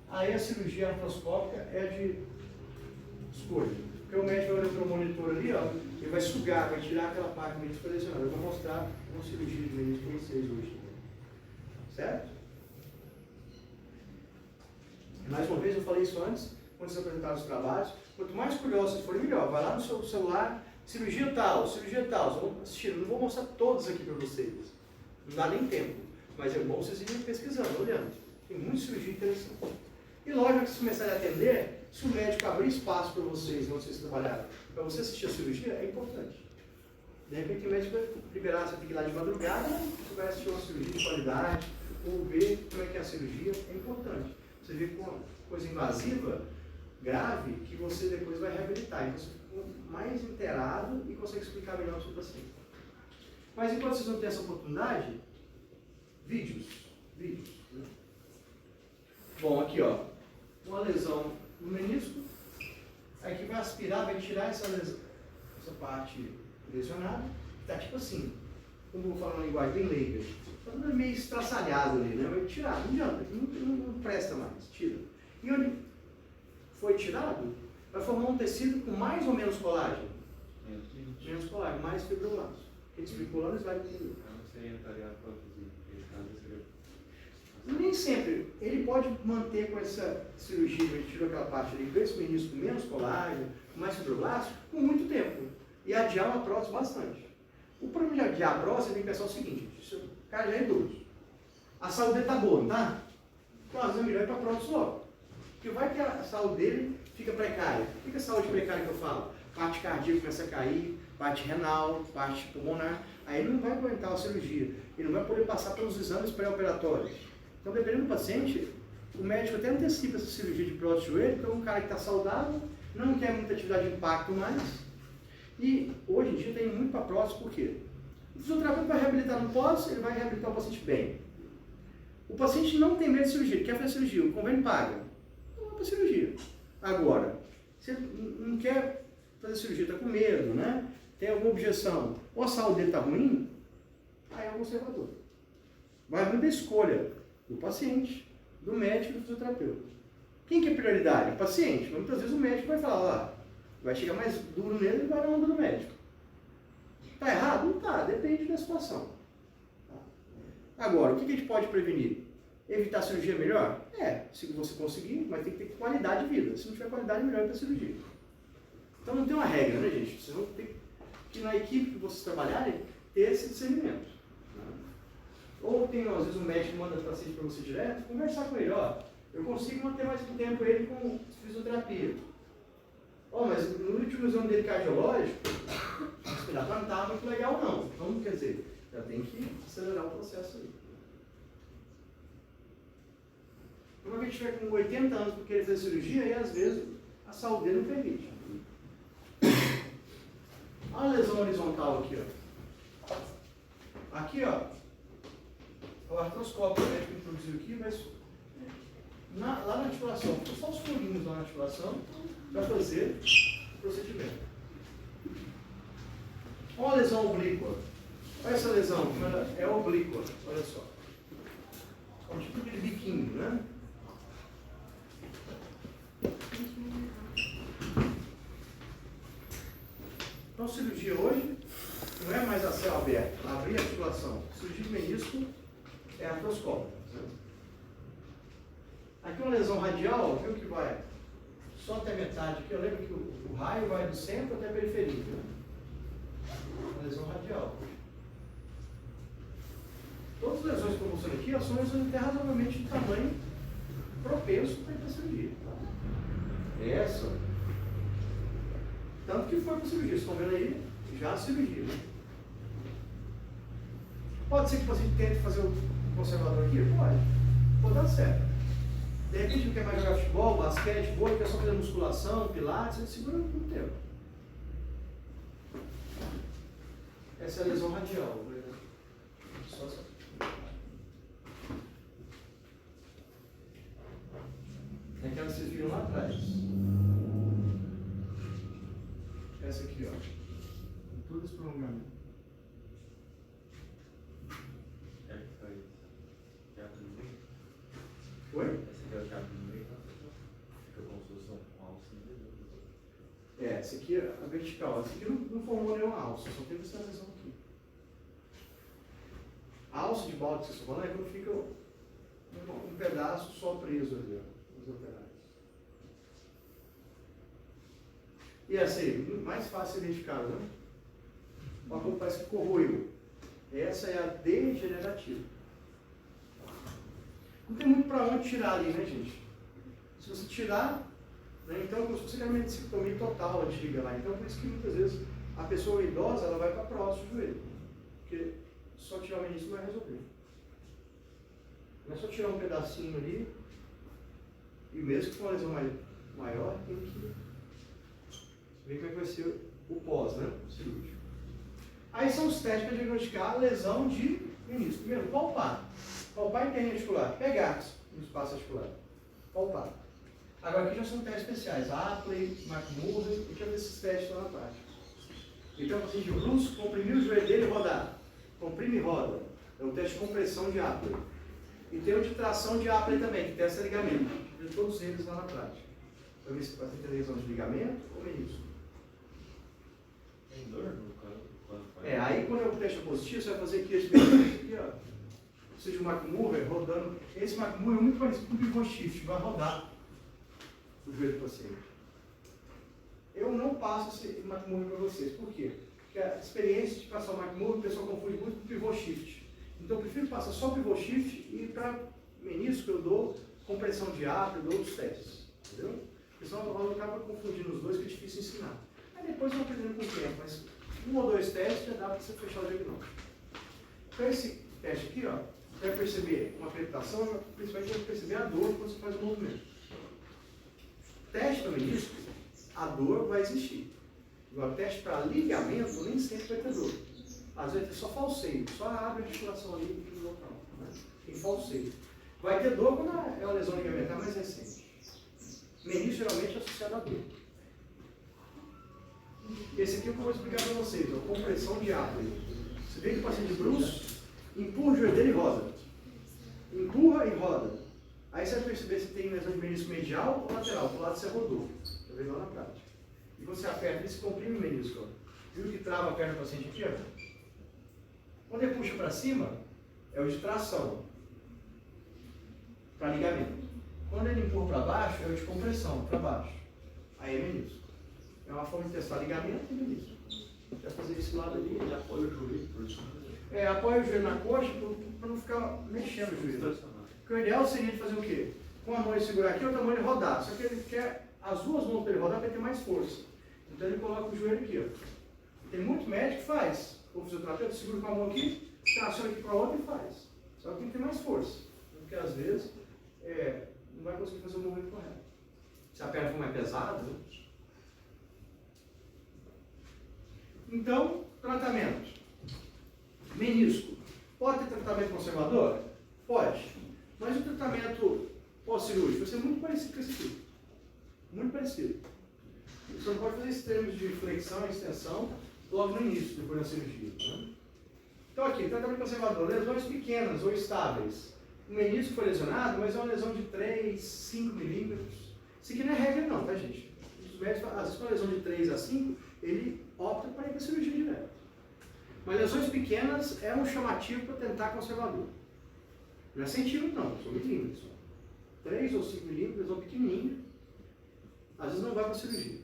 Aí a cirurgia artroscópica é de escolha. Porque o médico vai olhar para o monitor ali, ó, ele vai sugar, vai tirar aquela parte do menisco lesionado. Eu vou mostrar uma cirurgia de menisco para vocês hoje. Certo? Mais uma vez, eu falei isso antes, quando vocês apresentaram os trabalhos. Quanto mais curiosos vocês forem, melhor. Vai lá no seu celular, cirurgia tal. Vamos assistir. Eu não vou mostrar todos aqui para vocês. Não dá nem tempo. Mas é bom vocês irem pesquisando, olhando. Tem muita cirurgia interessante. E lógico que se começarem a atender, se o médico abrir espaço para vocês, onde vocês trabalharam, para você assistir a cirurgia, é importante. De repente o médico vai liberar, você tem que ir lá de madrugada, você vai assistir uma cirurgia de qualidade, ou ver como é que é a cirurgia, é importante. Você vê com uma coisa invasiva, grave, que você depois vai reabilitar. Então você fica mais inteirado e consegue explicar melhor para o seu paciente. Mas enquanto vocês não têm essa oportunidade, vídeos. Né? Bom, aqui ó, uma lesão no menisco, aí que vai aspirar, vai tirar essa parte lesionada, que está tipo assim, como eu vou falar na linguagem bem leiga, está tudo meio estraçalhado ali, né? Vai tirar, não adianta, não presta mais, tira. E onde foi tirado, vai formar um tecido com mais ou menos colágeno? Menos colágeno, mais fibroblasto. Aqueles fibroblastos vai entender. Seria notariado prótese, nesse caso seria. Nem sempre. Ele pode manter com essa cirurgia, ele tirou aquela parte ali, com esse menisco com menos colágeno, com mais fibroblasto, por muito tempo. E adiar uma prótese bastante. O problema de adiar a prótese, tem que pensar o seguinte, o cara já é idoso. A saúde dele está boa, não está? Então, às vezes é melhor ir para a prótese logo. Porque vai que a saúde dele fica precária. O que é a saúde precária que eu falo? Parte cardíaca começa a cair, parte renal, parte pulmonar. Aí ele não vai aguentar a cirurgia. Ele não vai poder passar pelos exames pré-operatórios. Então, dependendo do paciente, o médico até antecipa essa cirurgia de prótese de joelho, porque é um cara que está saudável, não quer muita atividade de impacto mais. E hoje em dia tem muito para prótese, por quê? O fisioterapeuta vai reabilitar no pós, ele vai reabilitar o paciente bem. O paciente não tem medo de cirurgia, ele quer fazer cirurgia, o convênio paga. Então vai para cirurgia. Agora, se ele não quer fazer cirurgia, está com medo, né? Tem alguma objeção, ou a saúde dele está ruim, aí é o conservador. Vai muito da escolha do paciente, do médico e do fisioterapeuta. Quem que é prioridade? O paciente. Mas muitas vezes o médico vai falar, lá, vai chegar mais duro nele e vai na onda do médico. Está errado? Não está, depende da situação. Agora, o que a gente pode prevenir? Evitar a cirurgia melhor? Se você conseguir, mas tem que ter qualidade de vida. Se não tiver qualidade, melhor para a cirurgia. Então não tem uma regra, né, gente? Vocês vão ter que, na equipe que vocês trabalharem, ter esse discernimento. Ou tem, às vezes, um médico que manda o paciente para você direto, conversar com ele, eu consigo manter mais um tempo ele com fisioterapia. Mas no último exame dele cardiológico, a respiratória não estava muito legal não. Então, quer dizer, já tem que acelerar o processo aí. Como a gente estiver com 80 anos porque ele fez cirurgia, aí às vezes a saúde dele não permite. Olha a lesão horizontal aqui, Aqui, o artroscópio que o médico introduziu aqui, mas lá na articulação, só os furinhos lá na articulação para fazer o procedimento. Olha a lesão oblíqua. Olha essa lesão, ela é oblíqua, olha só. É um tipo de biquinho, né? Então, cirurgia hoje não é mais a céu aberto, abrir a articulação. Cirurgia de menisco é artroscópio. Aqui uma lesão radial, viu que vai só até metade aqui. Eu lembro que o raio vai do centro até a periferia. Né? Uma lesão radial. Todas as lesões que eu mostrei aqui são lesões razoavelmente de tamanho propenso para ir para a cirurgia. Essa. Tanto que foi para a cirurgia. Vocês estão vendo aí? Já a cirurgia. Né? Pode ser que o paciente tente fazer o conservador aqui? Pode dar certo. De repente não quer mais jogar futebol, basquete, vôlei, quer só fazer musculação, pilates, ele segura muito tempo. Essa é a lesão radial. Só essa. É aquela que vocês viram lá atrás. Essa aqui, Tudo esse prolongamento. Oi? Essa aqui é o teatro no meio, fica como se fosse um alça. Essa aqui é a vertical. Essa aqui não formou nenhuma alça, só teve essa lesão aqui. A alça de balde que vocês estão falando é quando fica um pedaço só preso ali, nos laterais. E essa aí, mais fácil de identificar, né? Uma coisa parece que corroeu. Essa é a degenerativa. Não tem muito para onde tirar ali, né, gente? Se você tirar, né, então como se fosse uma mendicectomia total, a gente liga lá. Então por isso que muitas vezes a pessoa idosa ela vai para a prótese do joelho. Porque só tirar o menisco vai resolver. Não é só tirar um pedacinho ali, e mesmo que for uma lesão maior, tem que ver como é que vai ser o pós, né? Cirúrgico. Aí são os testes para diagnosticar a lesão de menisco. Primeiro, palpar. Palpar interarticular. Pegar no espaço articular. Palpar. Agora aqui já são testes especiais. Apley, McMurray, e deixa eu ver esses testes lá na prática. Então, o paciente brusco, comprimir o joelho dele e rodar. Comprime e roda. É o teste de compressão de Apley. E tem o de tração de Apley também, que testa ligamento. De todos eles lá na prática. Para ver se o paciente tem lesão de ligamento ou menisco. Tem dor no quando faz? Aí quando eu teste positivo, você vai fazer aqui esse aqui, precisa de um McMover rodando. Esse McMover é muito parecido com o pivô shift, vai rodar o joelho do paciente. Eu não passo esse McMover para vocês. Por quê? Porque a experiência de passar o McMover, o pessoal confunde muito com o pivô shift. Então eu prefiro passar só o pivô shift e para menisco eu dou compressão de ato, eu dou outros testes. Entendeu? O pessoal acaba confundindo os dois, que é difícil ensinar. Aí depois eu vou aprendendo com o tempo, mas 1 ou 2 testes já dá para você fechar o diagnóstico. Então esse teste aqui, ó, você vai perceber uma crepitação, principalmente vai perceber a dor quando você faz o movimento. Teste para menisco, a dor vai existir. Agora, teste para ligamento, nem sempre vai ter dor. Às vezes é só falseio, só abre a articulação ali no local. Né? Tem falseio. Vai ter dor quando é uma lesão ligamentar mais recente. Menisco geralmente é associado à dor. Esse aqui é o que eu vou explicar para vocês, a compressão de ato. Você vê que o paciente bruço, empurra o joelho dele e roda. Empurra e roda. Aí você vai perceber se tem lesão de menisco medial ou lateral. Do lado você rodou. Está vendo lá na prática. E quando você aperta, ele se comprime o menisco. Ó. Viu que trava a perna do paciente aqui? Ó? Quando ele puxa para cima, é o de tração. Para ligamento. Quando ele empurra para baixo, é o de compressão, para baixo. Aí é menisco. É uma forma de testar ligamento e menisco. Vai fazer esse lado ali. Ele apoia o joelho por cima. Apoia o joelho na coxa para não ficar mexendo o joelho. Porque o ideal seria ele fazer o quê? Com a mão ele segurar aqui, outra mão ele rodar. Só que ele quer as duas mãos para ele rodar para ter mais força. Então ele coloca o joelho aqui. Ó. Tem muito médico que faz. O fisioterapeuta segura com a mão aqui, traciona aqui com a outra e faz. Só que tem que ter mais força. Porque às vezes não vai conseguir fazer o movimento correto. Se a perna for mais pesada, né? Então, tratamento. Menisco. Pode ter tratamento conservador? Pode. Mas o tratamento pós-cirúrgico vai ser muito parecido com esse aqui. Muito parecido. Você não pode fazer extremos de flexão e extensão logo no início, depois da cirurgia. Né? Então aqui, tratamento conservador. Lesões pequenas ou estáveis. O menisco foi lesionado, mas é uma lesão de 3, 5 milímetros. Isso aqui não é regra não, tá gente? Os médicos, às vezes com uma lesão de 3 a 5, ele opta para ir para a cirurgia direto. Mas lesões pequenas é um chamativo para tentar conservador. Não é centímetro não, são milímetros. 3 ou 5 milímetros, lesão pequenininha, às vezes não vai para a cirurgia.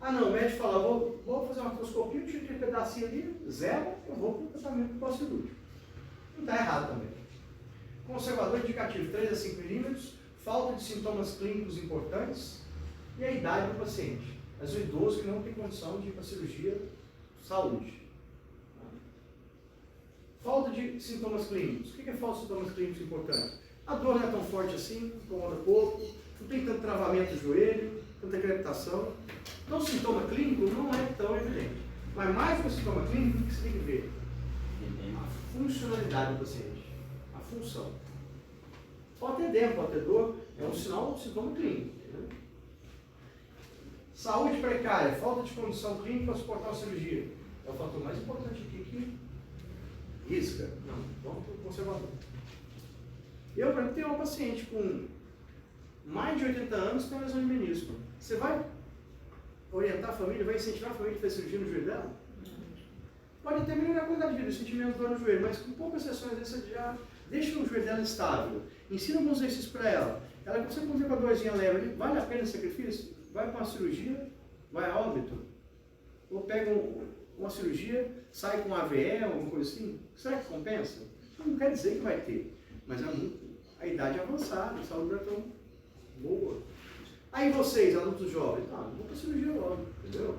Ah não, o médico fala, vou fazer uma artroscopia, tiro aquele pedacinho ali, 0, eu vou para o tratamento pós-cirúrgico. Não está errado também. Conservador indicativo, 3 a 5 milímetros, falta de sintomas clínicos importantes e a idade do paciente. Mas o idoso que não tem condição de ir para a cirurgia, saúde. Falta de sintomas clínicos. O que é falta de sintomas clínicos importantes? A dor não é tão forte assim, incomoda pouco, não tem tanto travamento do joelho, tanta crepitação. Então o sintoma clínico não é tão evidente. Mas mais do que o sintoma clínico, o que você tem que ver? A funcionalidade do paciente. A função. Pode ter edema, pode ter dor, é um sinal de sintoma clínico. Né? Saúde precária, falta de condição clínica para suportar a cirurgia. É o fator mais importante aqui que risca. Não, vamos para o conservador. Eu, para mim, tenho uma paciente com mais de 80 anos com lesão de menisco. Você vai orientar a família, vai incentivar a família a fazer cirurgia no joelho dela? Pode até melhorar a qualidade de vida, sentir menos dor no joelho, mas com poucas sessões você já deixa o joelho dela estável. Ensina alguns exercícios para ela. Ela consegue fazer com a dorzinha leve, vale a pena o sacrifício? Vai para uma cirurgia, vai a óbito? Ou pega uma cirurgia, sai com AVE, alguma coisa assim? Será que compensa? Não quer dizer que vai ter, mas a idade é avançada, a saúde não é tão boa. Aí vocês, adultos jovens, vão para a cirurgia logo, entendeu?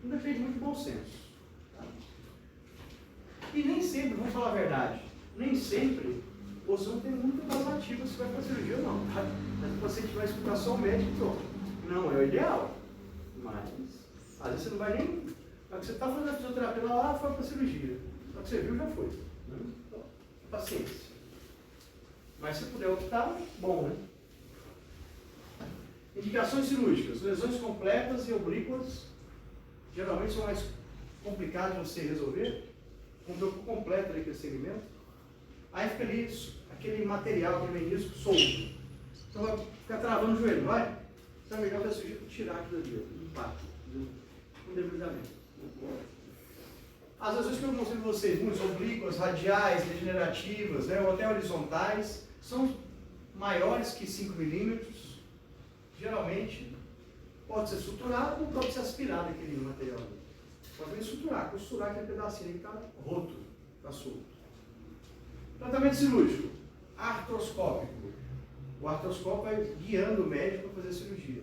Não depende muito do bom senso. Tá? E nem sempre, vamos falar a verdade, nem sempre você não tem muita alternativa se vai para a cirurgia ou não. Tá? Mas o paciente vai escutar só o médico e pronto. Não é o ideal, mas às vezes você não vai nem. Na hora que você está fazendo a fisioterapia lá, foi para a cirurgia. Na hora que você viu, já foi. Né? Então, paciência. Mas se puder optar, bom, né? Indicações cirúrgicas. Lesões completas e oblíquas geralmente são mais complicadas de você resolver. Com o corpo completo ali, aquele segmento. Aí fica ali aquele material, aquele menisco solto. Então vai ficar travando o joelho, vai? Então é melhor que a cirurgia tirar aquilo ali, o impacto, um debridamento. As lesões que eu mostrei para vocês, muitas oblíquas, radiais, degenerativas, né, ou até horizontais, são maiores que 5 milímetros. Geralmente, pode ser suturado ou pode ser aspirado aquele material. Pode vir suturar, costurar aquele pedacinho que está roto, está solto. Tratamento cirúrgico, artroscópico. O artroscópio vai guiando o médico para fazer a cirurgia.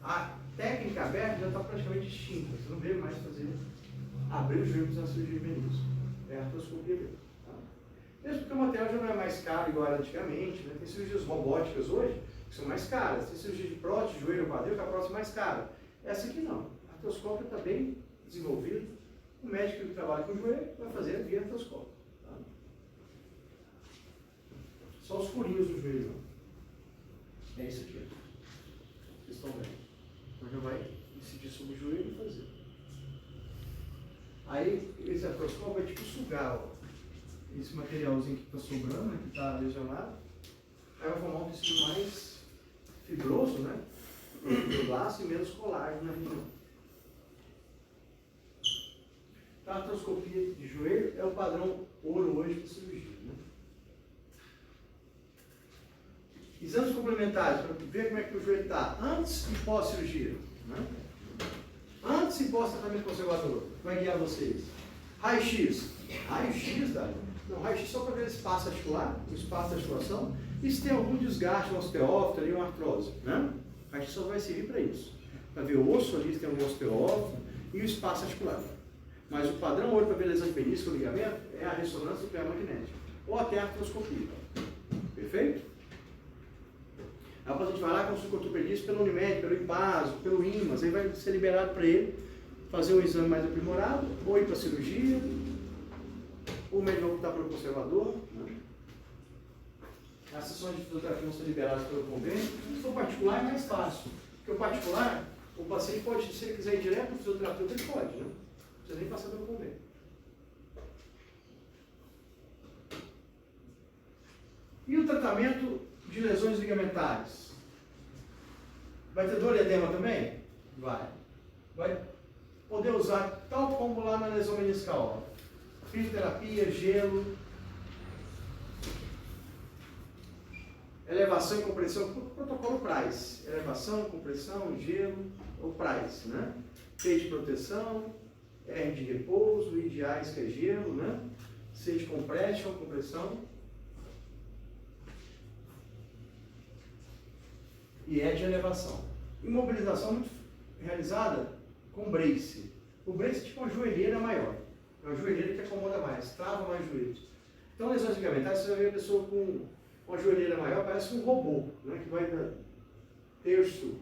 A técnica aberta já está praticamente extinta. Você não vê mais abrir o joelho para fazer uma cirurgia de menisco. É artroscopia mesmo. Tá? Mesmo porque o material já não é mais caro igual era antigamente. Né? Tem cirurgias robóticas hoje que são mais caras. Tem cirurgia de prótese, joelho ou quadril, que a prótese é mais cara. Essa aqui não. A artroscópia está bem desenvolvida. O médico que trabalha com o joelho vai fazer via artroscópio. Tá? Só os furinhos do joelho. Não. É isso aqui. Vocês estão vendo. Então já vai incidir sobre o joelho e fazer. Aí esse artroscópio vai tipo sugar ó, esse materialzinho que está sobrando, né, que está lesionado. Aí vai formar um tecido mais fibroso, né? Fibroblasto e menos colágeno na região. A artroscopia de joelho é o padrão ouro hoje para cirurgia. Né? Exames complementares para ver como é que o joelho está antes e pós-cirurgia. Né? Antes e pós-tratamento conservador. Vai guiar vocês. Raio-X. Raio-X, Dário? Não, raio-X só para ver o espaço articular, o espaço da articulação, e se tem algum desgaste, um osteófito ali, uma artrose. Né? Raio-X só vai servir para isso. Para ver o osso ali, se tem algum osteófito e o espaço articular. Mas o padrão ouro para ver lesão de menisco ou ligamento é a ressonância nuclear magnética. Ou até a artroscopia. Perfeito? Aí o paciente vai lá, consulta o ortopedista pelo Unimed, pelo IPASO, pelo IMAS, aí vai ser liberado para ele fazer um exame mais aprimorado, ou ir para a cirurgia, ou o médico vai optar pelo conservador. Né? As sessões de fisioterapia vão ser liberadas pelo convênio. Se for particular é mais fácil, porque o particular, o paciente pode, se ele quiser ir direto para o fisioterapeuta, ele pode, né? Não precisa nem passar pelo convênio. E o tratamento de lesões ligamentares? Vai ter dor e edema também? Vai. Vai poder usar tal como lá na lesão meniscal. Fisioterapia, gelo, elevação e compressão, protocolo Price. Elevação, compressão, gelo, ou Price, né? T de proteção, R de repouso, I de ice, que é gelo, né? C de compression, compressão. E E de elevação. Imobilização muito realizada com brace. O brace é tipo uma joelheira maior. É uma joelheira que acomoda mais, trava mais joelhos. Então, lesões ligamentares, você vai ver a pessoa com uma joelheira maior, parece um robô, né, que vai do terço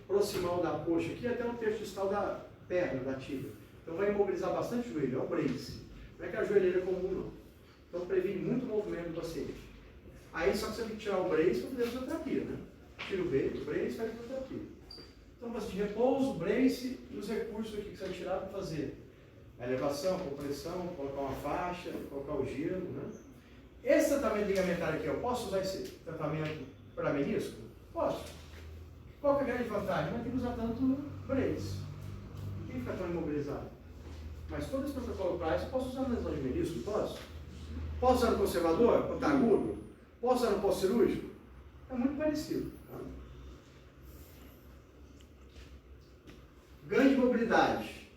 proximal da coxa aqui até o terço distal da perna, da tibia. Então, vai imobilizar bastante o joelho, é o brace. Não é que a joelheira comum, não. Então, previne muito o movimento do paciente. Aí, só que você tem que tirar o brace para fazer a fisioterapia, né? Tira o brace e faz a fisioterapia. Então, paciente de repouso, brace e os recursos aqui que você vai tirar para fazer a elevação, compressão, colocar uma faixa, colocar o gelo, né? Esse tratamento ligamentar aqui, eu posso usar esse tratamento para menisco? Posso. Qual que é a grande vantagem? Não tem que usar tanto brace. Quem fica tão imobilizado? Mas todo esse protocolo Price eu posso usar na lesão de menisco? Posso? Posso usar no conservador, quando está agudo? Posso usar no pós-cirúrgico? É muito parecido. Tá? Ganho de mobilidade.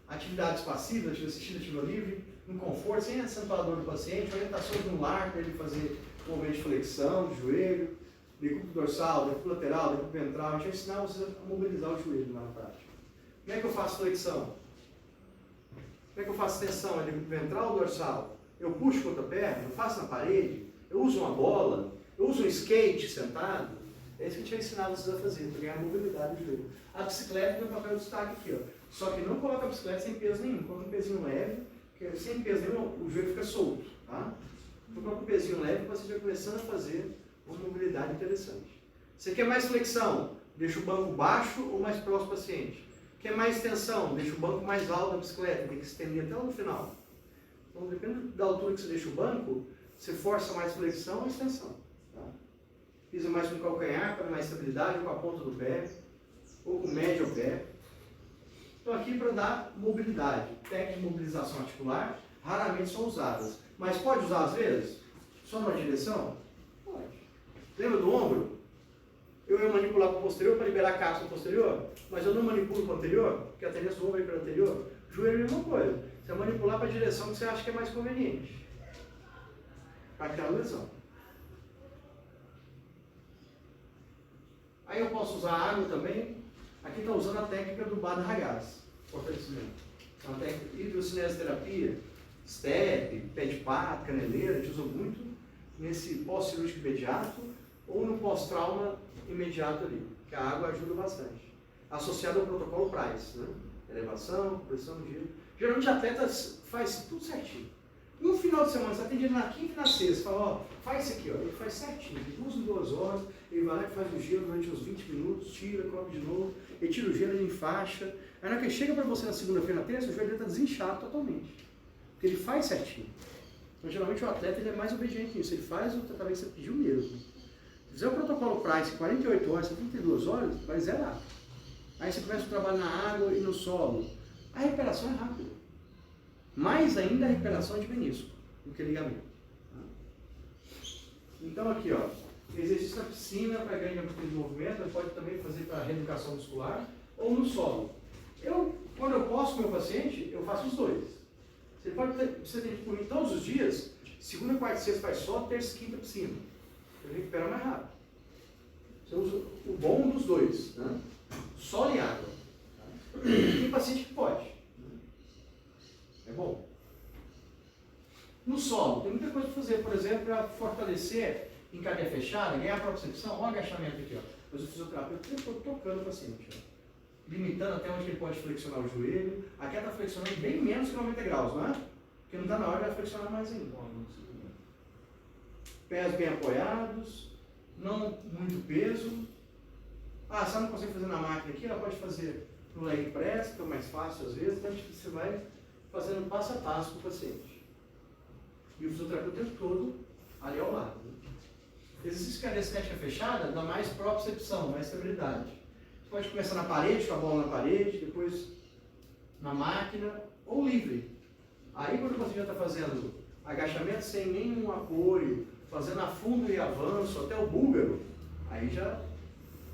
Atividades passivas, atividade assistida, atividade livre, em conforto, sem acentuador do paciente, orientações no lar para ele fazer movimento de flexão, de joelho, decúbito dorsal, decúbito lateral, decúbito ventral. A gente vai ensinar vocês a mobilizar o joelho lá na prática. Como é que eu faço flexão? Como é que eu faço extensão? É decúbito ventral ou dorsal? Eu puxo contra a perna, eu faço na parede, eu uso uma bola, eu uso um skate sentado. É isso que a gente vai ensinar vocês a fazer, para ganhar mobilidade do joelho. A bicicleta tem um papel de destaque aqui, ó. Só que não coloca a bicicleta sem peso nenhum, coloca um pezinho leve, porque sem peso nenhum o joelho fica solto, tá? Então coloca um pezinho leve e você vai começando a fazer uma mobilidade interessante. Você quer mais flexão? Deixa o banco baixo ou mais próximo do paciente. Quer mais extensão? Deixa o banco mais alto da bicicleta, tem que estender até lá no final. Então, dependendo da altura que você deixa o banco, você força mais flexão ou extensão. Tá? Pisa mais com o calcanhar para mais estabilidade, ou com a ponta do pé, ou com o médio pé. Estou aqui para dar mobilidade. Técnicas de mobilização articular raramente são usadas. Mas pode usar às vezes? Só numa direção? Pode. Lembra do ombro? Eu ia manipular para o posterior para liberar a cápsula posterior, mas eu não manipulo para o anterior, porque a tendência do ombro é para o anterior. Joelho é a mesma coisa. Você vai manipular para a direção que você acha que é mais conveniente. Para aquela lesão. Aí eu posso usar água também. Aqui está usando a técnica do Bada Ragaz, fortalecimento. É uma técnica de hidrocinesioterapia, STEP, pé de pato, caneleira, a gente usa muito nesse pós-cirúrgico imediato ou no pós-trauma imediato ali, que a água ajuda bastante. Associado ao protocolo Price, né? Elevação, pressão, giro. Geralmente atletas faz tudo certinho. Um final de semana, você está atendendo na quinta e na sexta, fala, ó, faz isso aqui, ó, ele faz certinho, de 2 em 2 horas, ele vai lá e faz o gelo durante uns 20 minutos, tira, come de novo, ele tira o gelo, ele enfaixa. Aí na hora que ele chega para você na segunda-feira, na terça, o joelho dele está desinchado totalmente. Porque ele faz certinho. Então geralmente o atleta ele é mais obediente nisso, ele faz o tratamento que você pediu mesmo. Se fizer o protocolo Price 48 horas, 72 horas, vai zerar. Aí você começa o trabalho na água e no solo. A recuperação é rápida. Mais ainda a recuperação é de menisco do que ligamento. Então aqui, ó, exercício na piscina para ganho de amplitude de movimento, você pode também fazer para reeducação muscular ou no solo. Quando eu posso com o meu paciente, eu faço os dois. Você tem que por mim todos os dias, segunda, quarta e sexta faz só, terça e quinta piscina. Ele recupera mais rápido. Você usa o bom dos dois, né? Solo e água. Tem paciente que pode. É bom. No solo, tem muita coisa para fazer, por exemplo, para fortalecer em cadeia fechada, ganhar propriocepção, olha o agachamento aqui, ó. Mas o fisioterapeuta eu estou tocando o paciente, ó. Limitando até onde ele pode flexionar o joelho. Aqui ela está flexionando bem menos que 90 graus, não é? Porque não está na hora de ela flexionar mais ainda. Pés bem apoiados, não muito peso. Ah, se ela não consegue fazer na máquina aqui, ela pode fazer no leg press, que é mais fácil às vezes, então você vai fazendo passo a passo com o paciente. E o fisioterapeuta o tempo todo ali ao lado. Exercício que a estética fechada dá mais propriocepção, mais estabilidade. Você pode começar na parede, com a bola na parede, depois na máquina, ou livre. Aí quando você já está fazendo agachamento sem nenhum apoio, fazendo afundo e avanço, até o búlgaro, aí já,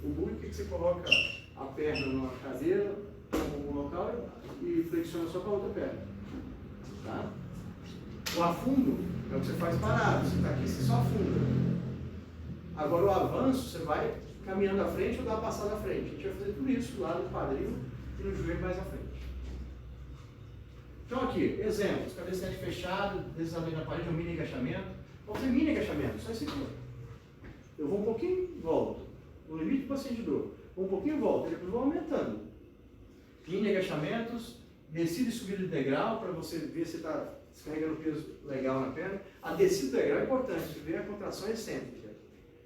o búlgaro que você coloca a perna numa cadeira, no local e flexiona só com a outra perna. Tá? O afundo é o que você faz parado, você está aqui, você só afunda. Agora o avanço, você vai caminhando à frente ou dá uma passada à frente. A gente vai fazer tudo isso lá no quadril e no joelho mais à frente. Então aqui, exemplos, cabeça fechada, deslizamento na parede, um mini agachamento. Vamos fazer mini agachamento, só esse aqui. Eu vou um pouquinho e volto. No limite do paciente de dor. Vou um pouquinho e volto, depois vou aumentando. Mini agachamentos, descida e subida de degrau, para você ver se está descarregando peso legal na perna. A descida do degrau é importante, você vê a contração excêntrica.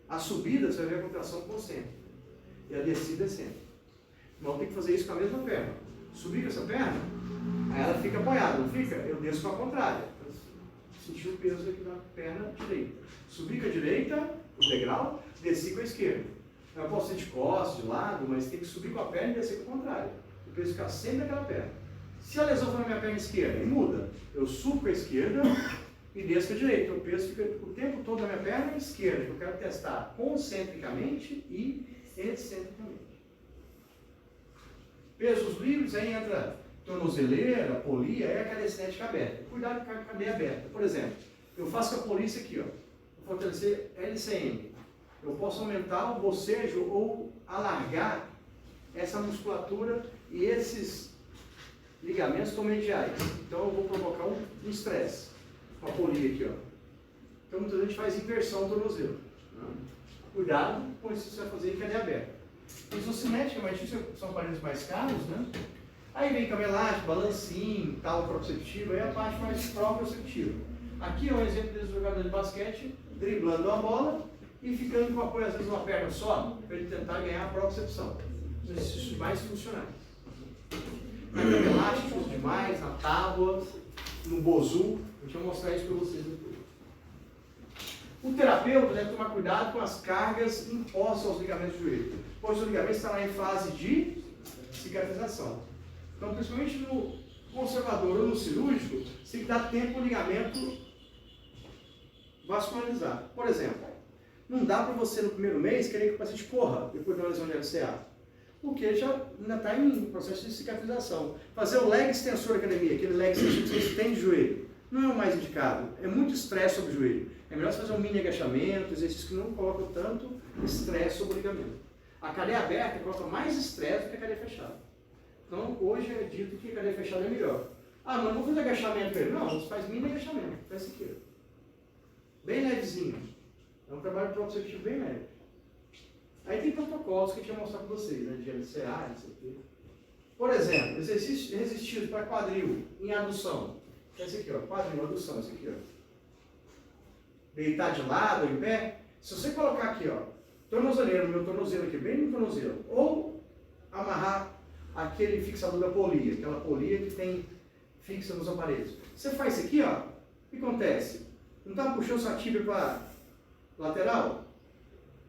A subida, você vai ver a contração concêntrica. E a descida excêntrica. Então tem que fazer isso com a mesma perna. Subir com essa perna, aí ela fica apoiada, não fica? Eu desço com a contrária. Sentir o peso aqui na perna direita. Subir com a direita, o degrau, desci com a esquerda. Eu posso ser de costas, de lado, mas tem que subir com a perna e descer com a contrária. O peso fica sempre naquela perna. Se a lesão for na minha perna esquerda, aí muda. Eu subo com a esquerda e desço com a direita. O peso fica o tempo todo na minha perna esquerda, que eu quero testar concentricamente e excentricamente. Pesos livres, aí entra tornozeleira, polia, é a cadeia cinética aberta. Cuidado com a cadeia aberta. Por exemplo, eu faço com a polícia aqui, ó. Vou fortalecer LCM. Eu posso aumentar o bocejo ou alargar essa musculatura e esses ligamentos tomediais. Então eu vou provocar um estresse com a polia aqui, ó. Então muitas vezes a gente faz inversão do tornozelo. Né? Cuidado com isso que você vai fazer em cadeia aberta. Isocinética, mas isso são aparelhos mais caros, né? Aí vem cama elástica, balancinho, tal, proprioceptivo, aí é a parte mais proprioceptiva. Aqui é um exemplo desse jogador de basquete driblando a bola e ficando com apoio às vezes numa perna só, para ele tentar ganhar a propriocepção. Os exercícios mais funcionais. Na cama elástica, uso demais, na tábua, no bozu. A gente vai mostrar isso para vocês depois. O terapeuta deve tomar cuidado com as cargas impostas aos ligamentos do joelho, pois o ligamento estará em fase de cicatrização. Então, principalmente no conservador ou no cirúrgico, você tem que dar tempo para o ligamento vascularizar. Por exemplo, não dá para você no primeiro mês querer que o paciente corra depois de uma lesão de LCA, porque já ainda está em processo de cicatrização. Fazer o leg extensor da academia, aquele leg extensor que você estende o joelho, não é o mais indicado. É muito estresse sobre o joelho. É melhor você fazer um mini agachamento, exercício que não coloca tanto estresse sobre o ligamento. A cadeia aberta coloca mais estresse do que a cadeia fechada. Então, hoje é dito que a cadeia fechada é melhor. Ah, mas não vou fazer agachamento para ele. Não, você faz mini agachamento. Faz isso aqui. Bem levezinho. É um trabalho proprioceptivo bem leve. Aí tem protocolos que eu tinha mostrado para vocês, né? De LCA, isso aqui. Por exemplo, exercício resistido para quadril em adução. Esse aqui, ó. Quadril, adução, esse aqui, ó. Deitar de lado ou em pé. Se você colocar aqui, ó, tornozeleiro, meu tornozelo aqui, bem no tornozelo, ou amarrar aquele fixador da polia, aquela polia que tem fixa nos aparelhos. Você faz isso aqui, ó, o que acontece? Não está puxando sua tíbia para lateral?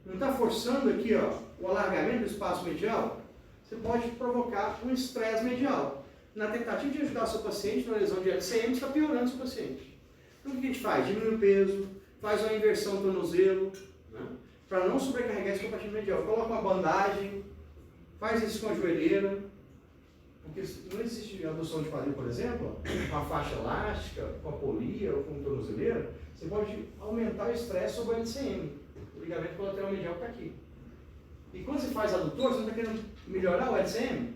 Não está forçando aqui, ó, o alargamento do espaço medial? Você pode provocar um estresse medial. Na tentativa de ajudar o seu paciente na lesão de LCM, você está piorando o seu paciente. Então o que a gente faz? Diminui o peso, faz uma inversão do tornozelo, né? Para não sobrecarregar esse compartimento medial. Coloca uma bandagem, faz isso com a joelheira, porque não existe adução de quadril, por exemplo, com a faixa elástica, com a polia ou com tornozeleira, você pode aumentar o estresse sobre o LCM, o ligamento colateral medial que está aqui. E quando você faz adutor, você não está querendo melhorar o LCM?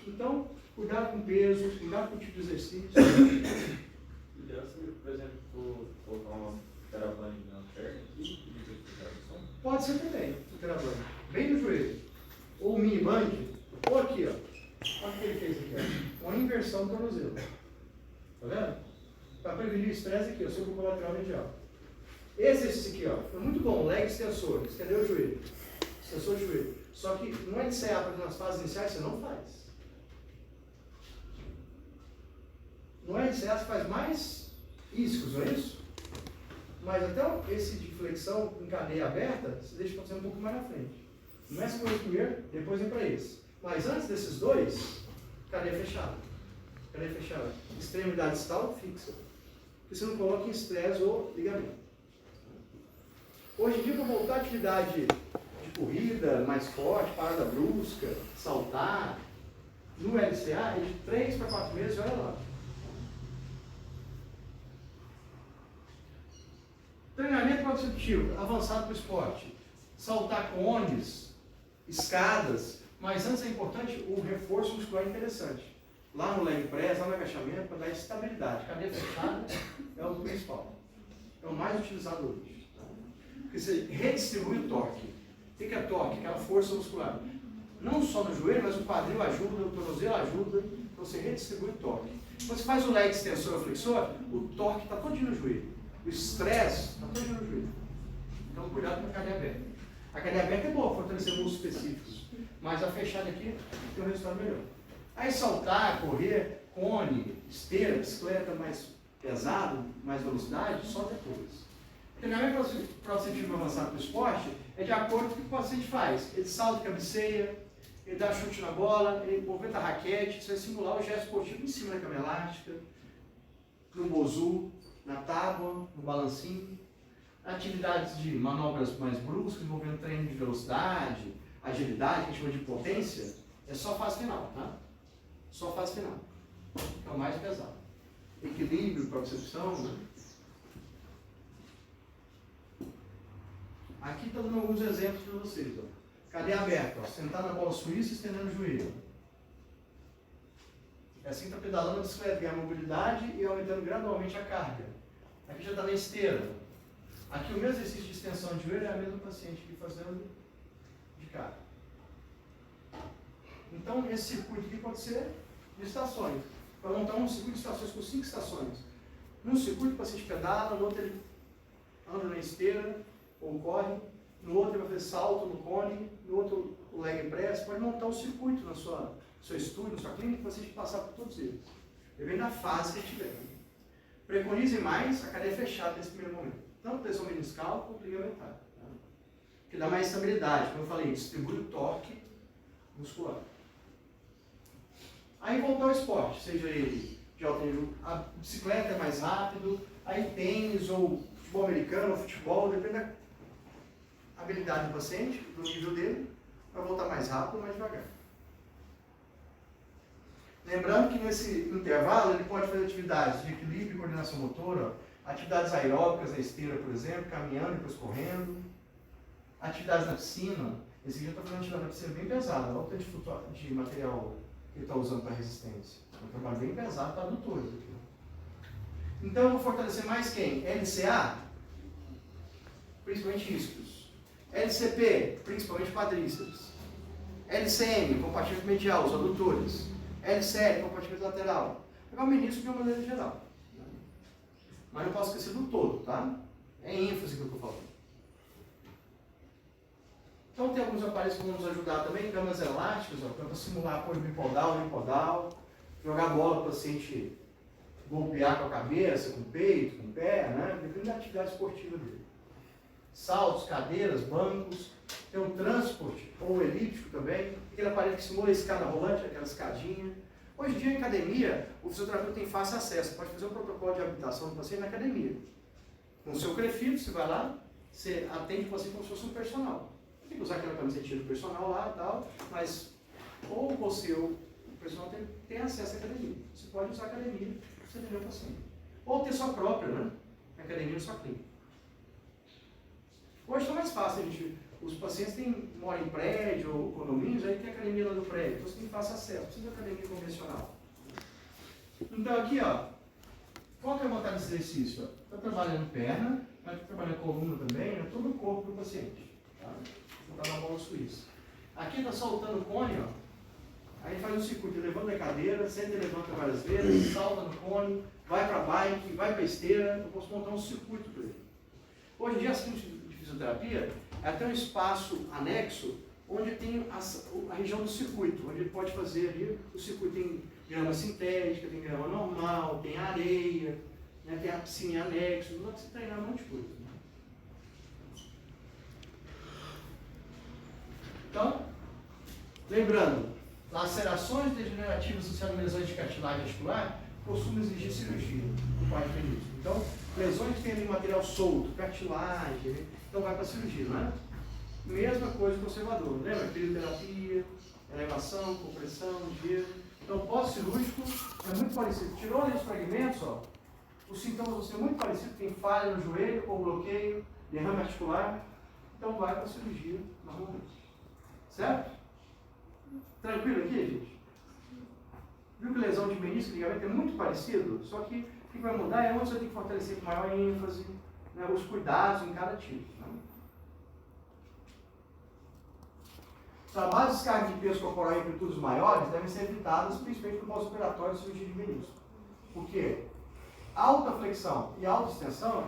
Então, cuidado com o peso, cuidado com o tipo de exercício. Ideal seria, por exemplo, colocar uma teravane na perna aqui, pode ser também, o teravane, bem no joelho. Ou o mini band, ou aqui, ó. Olha o que ele fez aqui, ó. Uma inversão do tornozelo. Tá vendo? Para prevenir o estresse aqui, ó, sobre o colateral medial. Esse aqui, ó, foi muito bom, leg extensor, estendeu o joelho. Extensor de joelho. Só que no LCA, nas fases iniciais, você não faz. No LCA você faz mais iscos, não é isso? Mas até esse de flexão em cadeia aberta, você deixa acontecer um pouco mais na frente. Começa com ele primeiro, depois vem para esse. Mas antes desses dois, cadeia fechada. Cadeia fechada. Extremidade distal fixa. Porque você não coloca em estresse ou ligamento. Hoje em dia, para voltar à atividade de corrida mais forte, parada brusca, saltar, no LCA é de 3 para 4 meses, olha lá. Treinamento proprioceptivo, avançado para o esporte. Saltar cones, escadas, mas antes é importante o reforço muscular interessante. Lá no leg press, lá no agachamento, para dar estabilidade. Cadeia fechada é o principal. É o mais utilizado hoje. Tá? Porque você redistribui o torque. O que é torque? Aquela força muscular. Não só no joelho, mas o quadril ajuda, o tornozelo ajuda. Então você redistribui o torque. Quando você faz o leg extensor ou flexor, o torque está todinho no joelho. O estresse está todinho no joelho. Então cuidado com a cadeia aberta. A cadeia aberta é boa, fortalecer músculos específicos. Mas a fechada aqui tem um resultado melhor. Aí saltar, correr, cone, esteira, bicicleta mais pesado, mais velocidade, só depois. O treinamento proprioceptivo avançado para o esporte é de acordo com o que o paciente faz. Ele salta, cabeceia, ele dá chute na bola, ele movimenta a raquete, você vai simular o gesto esportivo em cima da cama elástica, no bozu, na tábua, no balancinho. Atividades de manobras mais bruscas, envolvendo treino de velocidade, agilidade, que a gente chama de potência, é só fase final, tá? Só fase final, que é o mais pesado. Equilíbrio, propriocepção, né? Aqui está dando alguns exemplos para vocês. Ó. Cadeia aberta, ó. Sentar na bola suíça e estendendo o joelho. É assim que está pedalando a bicicleta, ganhar mobilidade e aumentando gradualmente a carga. Aqui já está na esteira. Aqui o mesmo exercício de extensão de joelho é a mesma paciente aqui fazendo de carga. Então esse circuito aqui pode ser de estações. Para montar um circuito de estações com 5 estações. Num circuito o paciente pedala, no outro ele anda na esteira ou corre, no outro ele vai fazer salto no cone, no outro o leg press. Pode montar um circuito na sua estúdio, na sua clínica, para o paciente passar por todos eles. Depende da fase que ele tiver. Preconize mais a cadeia fechada nesse primeiro momento. Tanto lesão meniscal quanto ligamentar. Tá? Que dá mais estabilidade. Como eu falei, distribui o torque muscular. Aí voltar ao esporte, seja ele de alto nível, a bicicleta é mais rápido, aí tênis ou futebol americano ou futebol, depende da habilidade do paciente, do nível dele, vai voltar mais rápido ou mais devagar. Lembrando que nesse intervalo ele pode fazer atividades de equilíbrio e coordenação motora, atividades aeróbicas na esteira, por exemplo, caminhando e depois correndo, atividades na piscina. Esse dia eu estou fazendo atividade na piscina bem pesada, olha o tanto de material que ele está usando para resistência. É um trabalho bem pesado para adutores aqui. Então eu vou fortalecer mais quem? LCA, principalmente isquios. LCP, principalmente quadríceps. LCM, compartimento medial, os adutores. LCL, compartimento lateral. Pegar o menisco de uma maneira geral. Mas não posso esquecer do todo, tá? É ênfase que eu estou falando. Então tem alguns aparelhos que vão nos ajudar também, camas elásticas, para simular apoio bipodal, jogar bola para o paciente golpear com a cabeça, com o peito, com o pé, né? Depende da atividade esportiva dele. Saltos, cadeiras, bancos, tem um transporte ou elíptico também, aquele aparelho que simula a escada rolante, aquela escadinha. Hoje em dia, em academia, o fisioterapeuta tem fácil acesso, pode fazer um protocolo de habitação do paciente na academia. Com o seu crefito, você vai lá, você atende o paciente como se fosse um personal. Tem que usar aquela camisetinha do personal lá e tal, mas ou você ou o personal tem acesso à academia. Você pode usar a academia para você atender o paciente. Ou ter sua própria, né? A academia na sua clínica. Hoje está mais fácil, os pacientes moram em prédio ou condomínios, aí tem a academia lá do prédio, então você tem fácil acesso, precisa de academia convencional. Então aqui, ó, qual que é a vontade desse exercício? Está trabalhando perna, mas está trabalhando coluna também, né? Todo o corpo do paciente. Tá? Está na bola suíça. Aqui está soltando o cone, ó. Aí faz um circuito, levanta a cadeira, senta e levanta várias vezes, salta no cone, vai para a bike, vai para a esteira, eu posso montar um circuito para ele. Hoje em dia, as clínicas de fisioterapia é até um espaço anexo onde tem a região do circuito, onde ele pode fazer ali, o circuito tem grama sintética, tem grama normal, tem areia, né, tem a piscina anexo, não dá para você treinar um monte de coisa. Então, lembrando, lacerações degenerativas associadas a lesões de cartilagem articular costumam exigir cirurgia no parte menisco. Então, lesões que têm ali material solto, cartilagem, né? Então vai para a cirurgia, não é? Mesma coisa conservador, lembra? Crioterapia, elevação, compressão, gelo. Então, pós-cirúrgico é muito parecido. Tirou ali os fragmentos, ó, os sintomas vão ser muito parecidos, tem falha no joelho ou bloqueio, derrame articular, então vai para a cirurgia normalmente. Certo? Tranquilo aqui, gente? Viu que lesão de menisco e ligamento é muito parecido, só que o que vai mudar é onde você tem que fortalecer com maior ênfase, né, os cuidados em cada tipo. Né? Trabalhos de descarga de peso corporal em amplitudes maiores devem ser evitados, principalmente no pós-operatório de cirurgia de menisco. Por quê? Alta flexão e alta extensão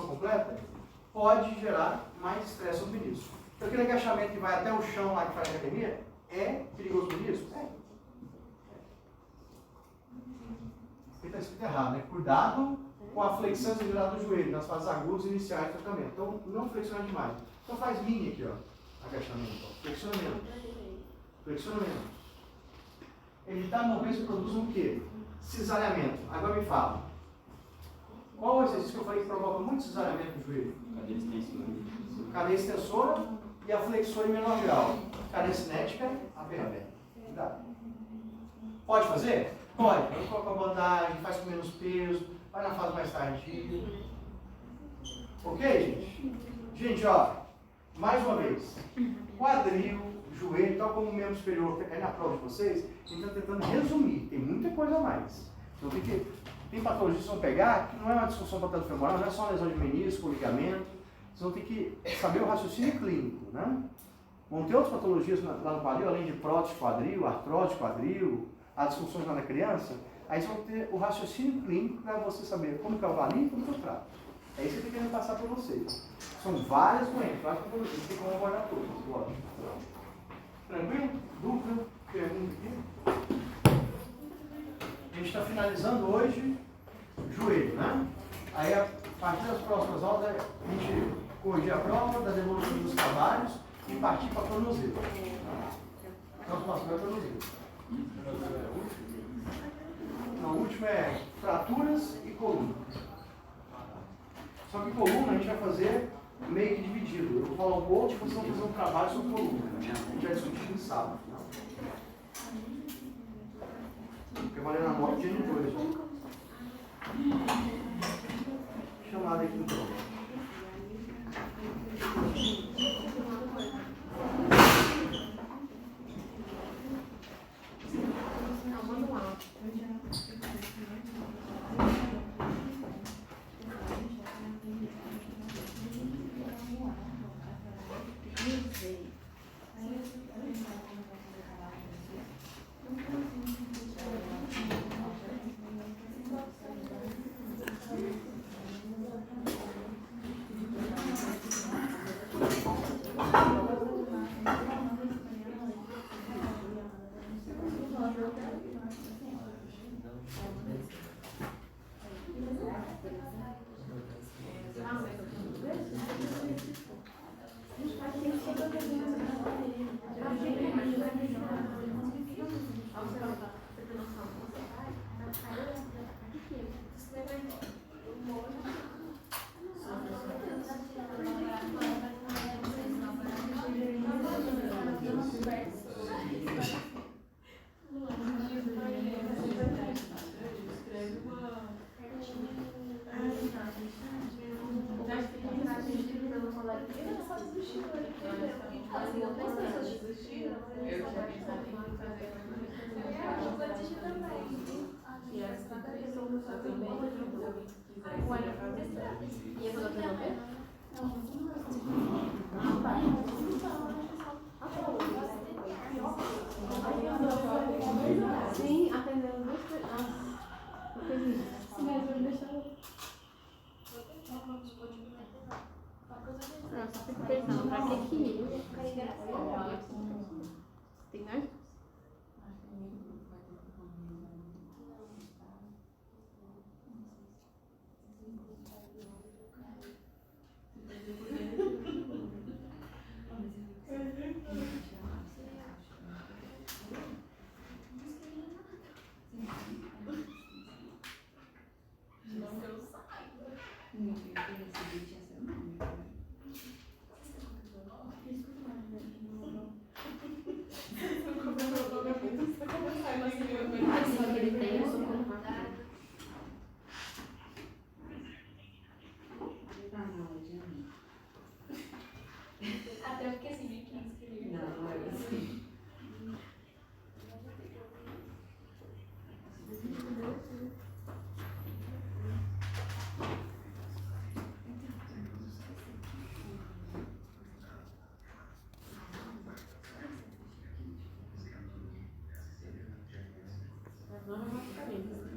completa, pode gerar mais estresse no menisco. Então, aquele agachamento que vai até o chão lá que faz a academia, é perigoso no menisco? É. Está escrito errado, né? Cuidado com a flexão exagerada do joelho, nas fases agudas iniciais do tratamento. Então, não flexiona demais. Então, faz mini aqui, ó. Agachamento, ó. Flexionamento. Flexionamento. Evitar movimentos que produzam o quê? Cisalhamento. Agora me fala. Qual é o exercício que eu falei que provoca muito cisalhamento no joelho? Cadeia extensora e a flexora em menor grau. Cadeia cinética, aberta. Cuidado. Pode fazer? Pode. Então, coloca a bandagem, faz com menos peso, vai na fase mais tardia. Ok, gente? Gente, ó, mais uma vez. Quadril, joelho, tal como o membro superior é na prova de vocês, a gente está tentando resumir, tem muita coisa a mais. Então tem patologias que vão pegar, que não é uma discussão patolofemoral, não é só uma lesão de menisco, ligamento, vocês vão ter que saber o raciocínio clínico, né? Vão ter outras patologias lá no quadril, além de prótese quadril, artrose quadril, as disfunções lá na criança, aí vocês vão ter o raciocínio clínico para você saber como que eu avalio e como que eu trato. É isso que eu estou querendo passar para vocês. São várias doenças, várias patologias, não tem como abordar todas, lógico. Tranquilo? Dúvida? Pergunta aqui? A gente está finalizando hoje joelho, né? Aí, a partir das próximas aulas, a gente corrigir a prova, da devolução dos trabalhos e partir para tornozelo. Então, o próximo é tornozelo. Não, o último é fraturas e coluna. Só que coluna a gente vai fazer meio que dividido. Eu vou falar um pouco e vocês vão fazer um trabalho sobre coluna. A gente vai discutir no sábado. Permanecendo na moto dia de dois. Chamada aqui então. Sim, atendendo duas pessoas. Não, só fico pensando, pra que tem mais? Até porque assim, meio que eles queriam. Não, é assim. Agora é uma diferença.